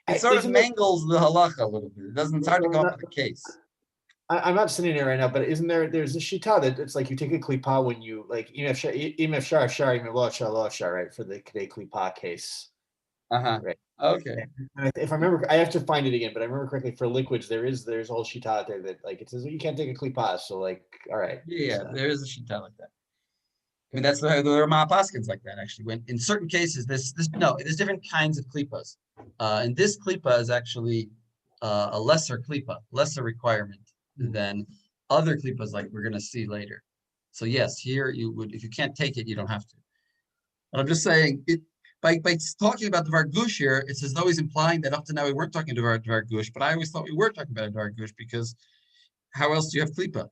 It sort of mangles the halacha a little bit. It's hard to go up with a case. I'm not sitting here right now, but there's a shita that it's like you take a klipa when you like right, for the kedei klipa case. Right. Okay. And if I remember, I have to find it again, but I remember correctly for liquids, there's a whole shita out there that like it says you can't take a klipas. So like, all right. Yeah, so- there is a shita like that. I mean, that's the Rama Paskins like that actually. When in certain cases, there's different kinds of klipas. And this klipa is actually a lesser klipa, lesser requirement than other klipas like we're going to see later. So yes, here you would, if you can't take it, you don't have to. But I'm just saying, by talking about the Vargush here, it's as though he's implying that up to now we weren't talking about Vargush, but I always thought we were talking about Vargush because how else do you have klipa?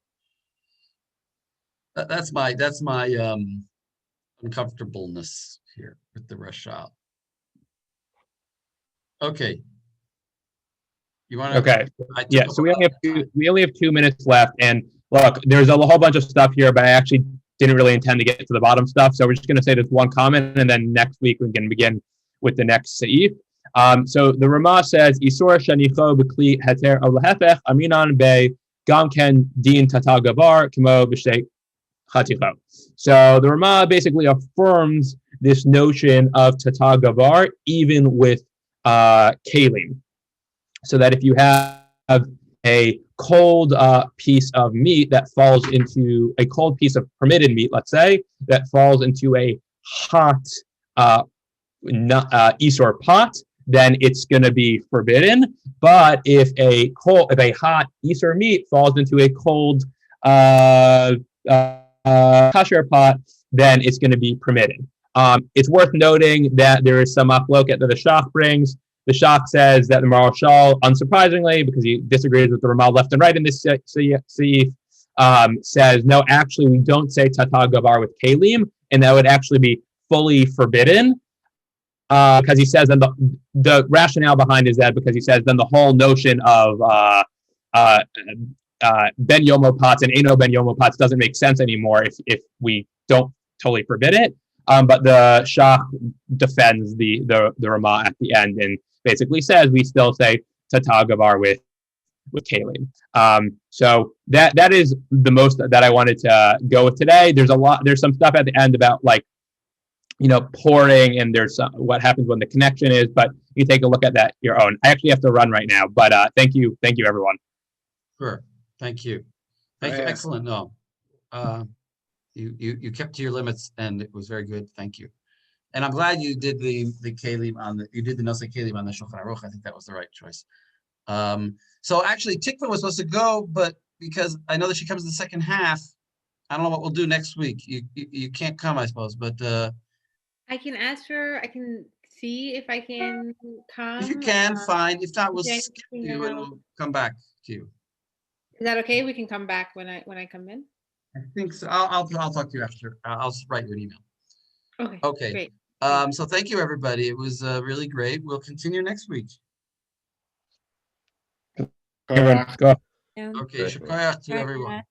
That's my uncomfortableness here with the Rashal. Okay. You want to? Okay. I took Yeah. up So a lot of time. we only have 2 minutes left, and look, there's a whole bunch of stuff here, but I actually didn't really intend to get to the bottom stuff. So we're just going to say this one comment, and then next week we can begin with the next seif. So the Ramah says, "Isur shanicho b'kli heter al hefech aminan be gam ken din tata gavar kmo b'shtei chaticho." So the Ramah basically affirms this notion of tata gavar even with kalim. So that if you have a cold piece of meat that falls into a cold piece of permitted meat, let's say, that falls into a hot isor pot, then it's going to be forbidden. But if a hot isor meat falls into a cold kasher pot, then it's going to be permitted. It's worth noting that there is some machloket that the Shach brings. The Shach says that the Marashal, unsurprisingly, because he disagrees with the Ramal left and right in this seif, says, no, actually, we don't say tata gavar with kalim, and that would actually be fully forbidden. Because he says, and the rationale behind is that because he says then the whole notion of ben yomo pots and eno ben yomo pots doesn't make sense anymore if we don't totally forbid it. But the Shach defends the Ramah at the end and basically says we still say tata gavar with kalim. So that is the most that I wanted to go with today. There's some stuff at the end about like, pouring, and there's what happens when the connection is, but you take a look at that your own. I actually have to run right now, but thank you everyone. Sure. Thank you. Thank you. Excellent. No. You kept to your limits and it was very good. Thank you. And I'm glad you did the kalim you did the Nosei Kalim on the Shulchan Aruch. I think that was the right choice. So actually Tikva was supposed to go, but because I know that she comes in the second half, I don't know what we'll do next week. You can't come, I suppose, but I can ask her. I can see if I can come. if you can, fine. If not, we'll okay, skip you and we'll come back to you. Is that okay? We can come back when I come in. I think so. I'll talk to you after. I'll write you an email. Okay. Okay. Great. So thank you, everybody. It was really great. We'll continue next week. Everyone, go. Okay. Shukayach to everyone.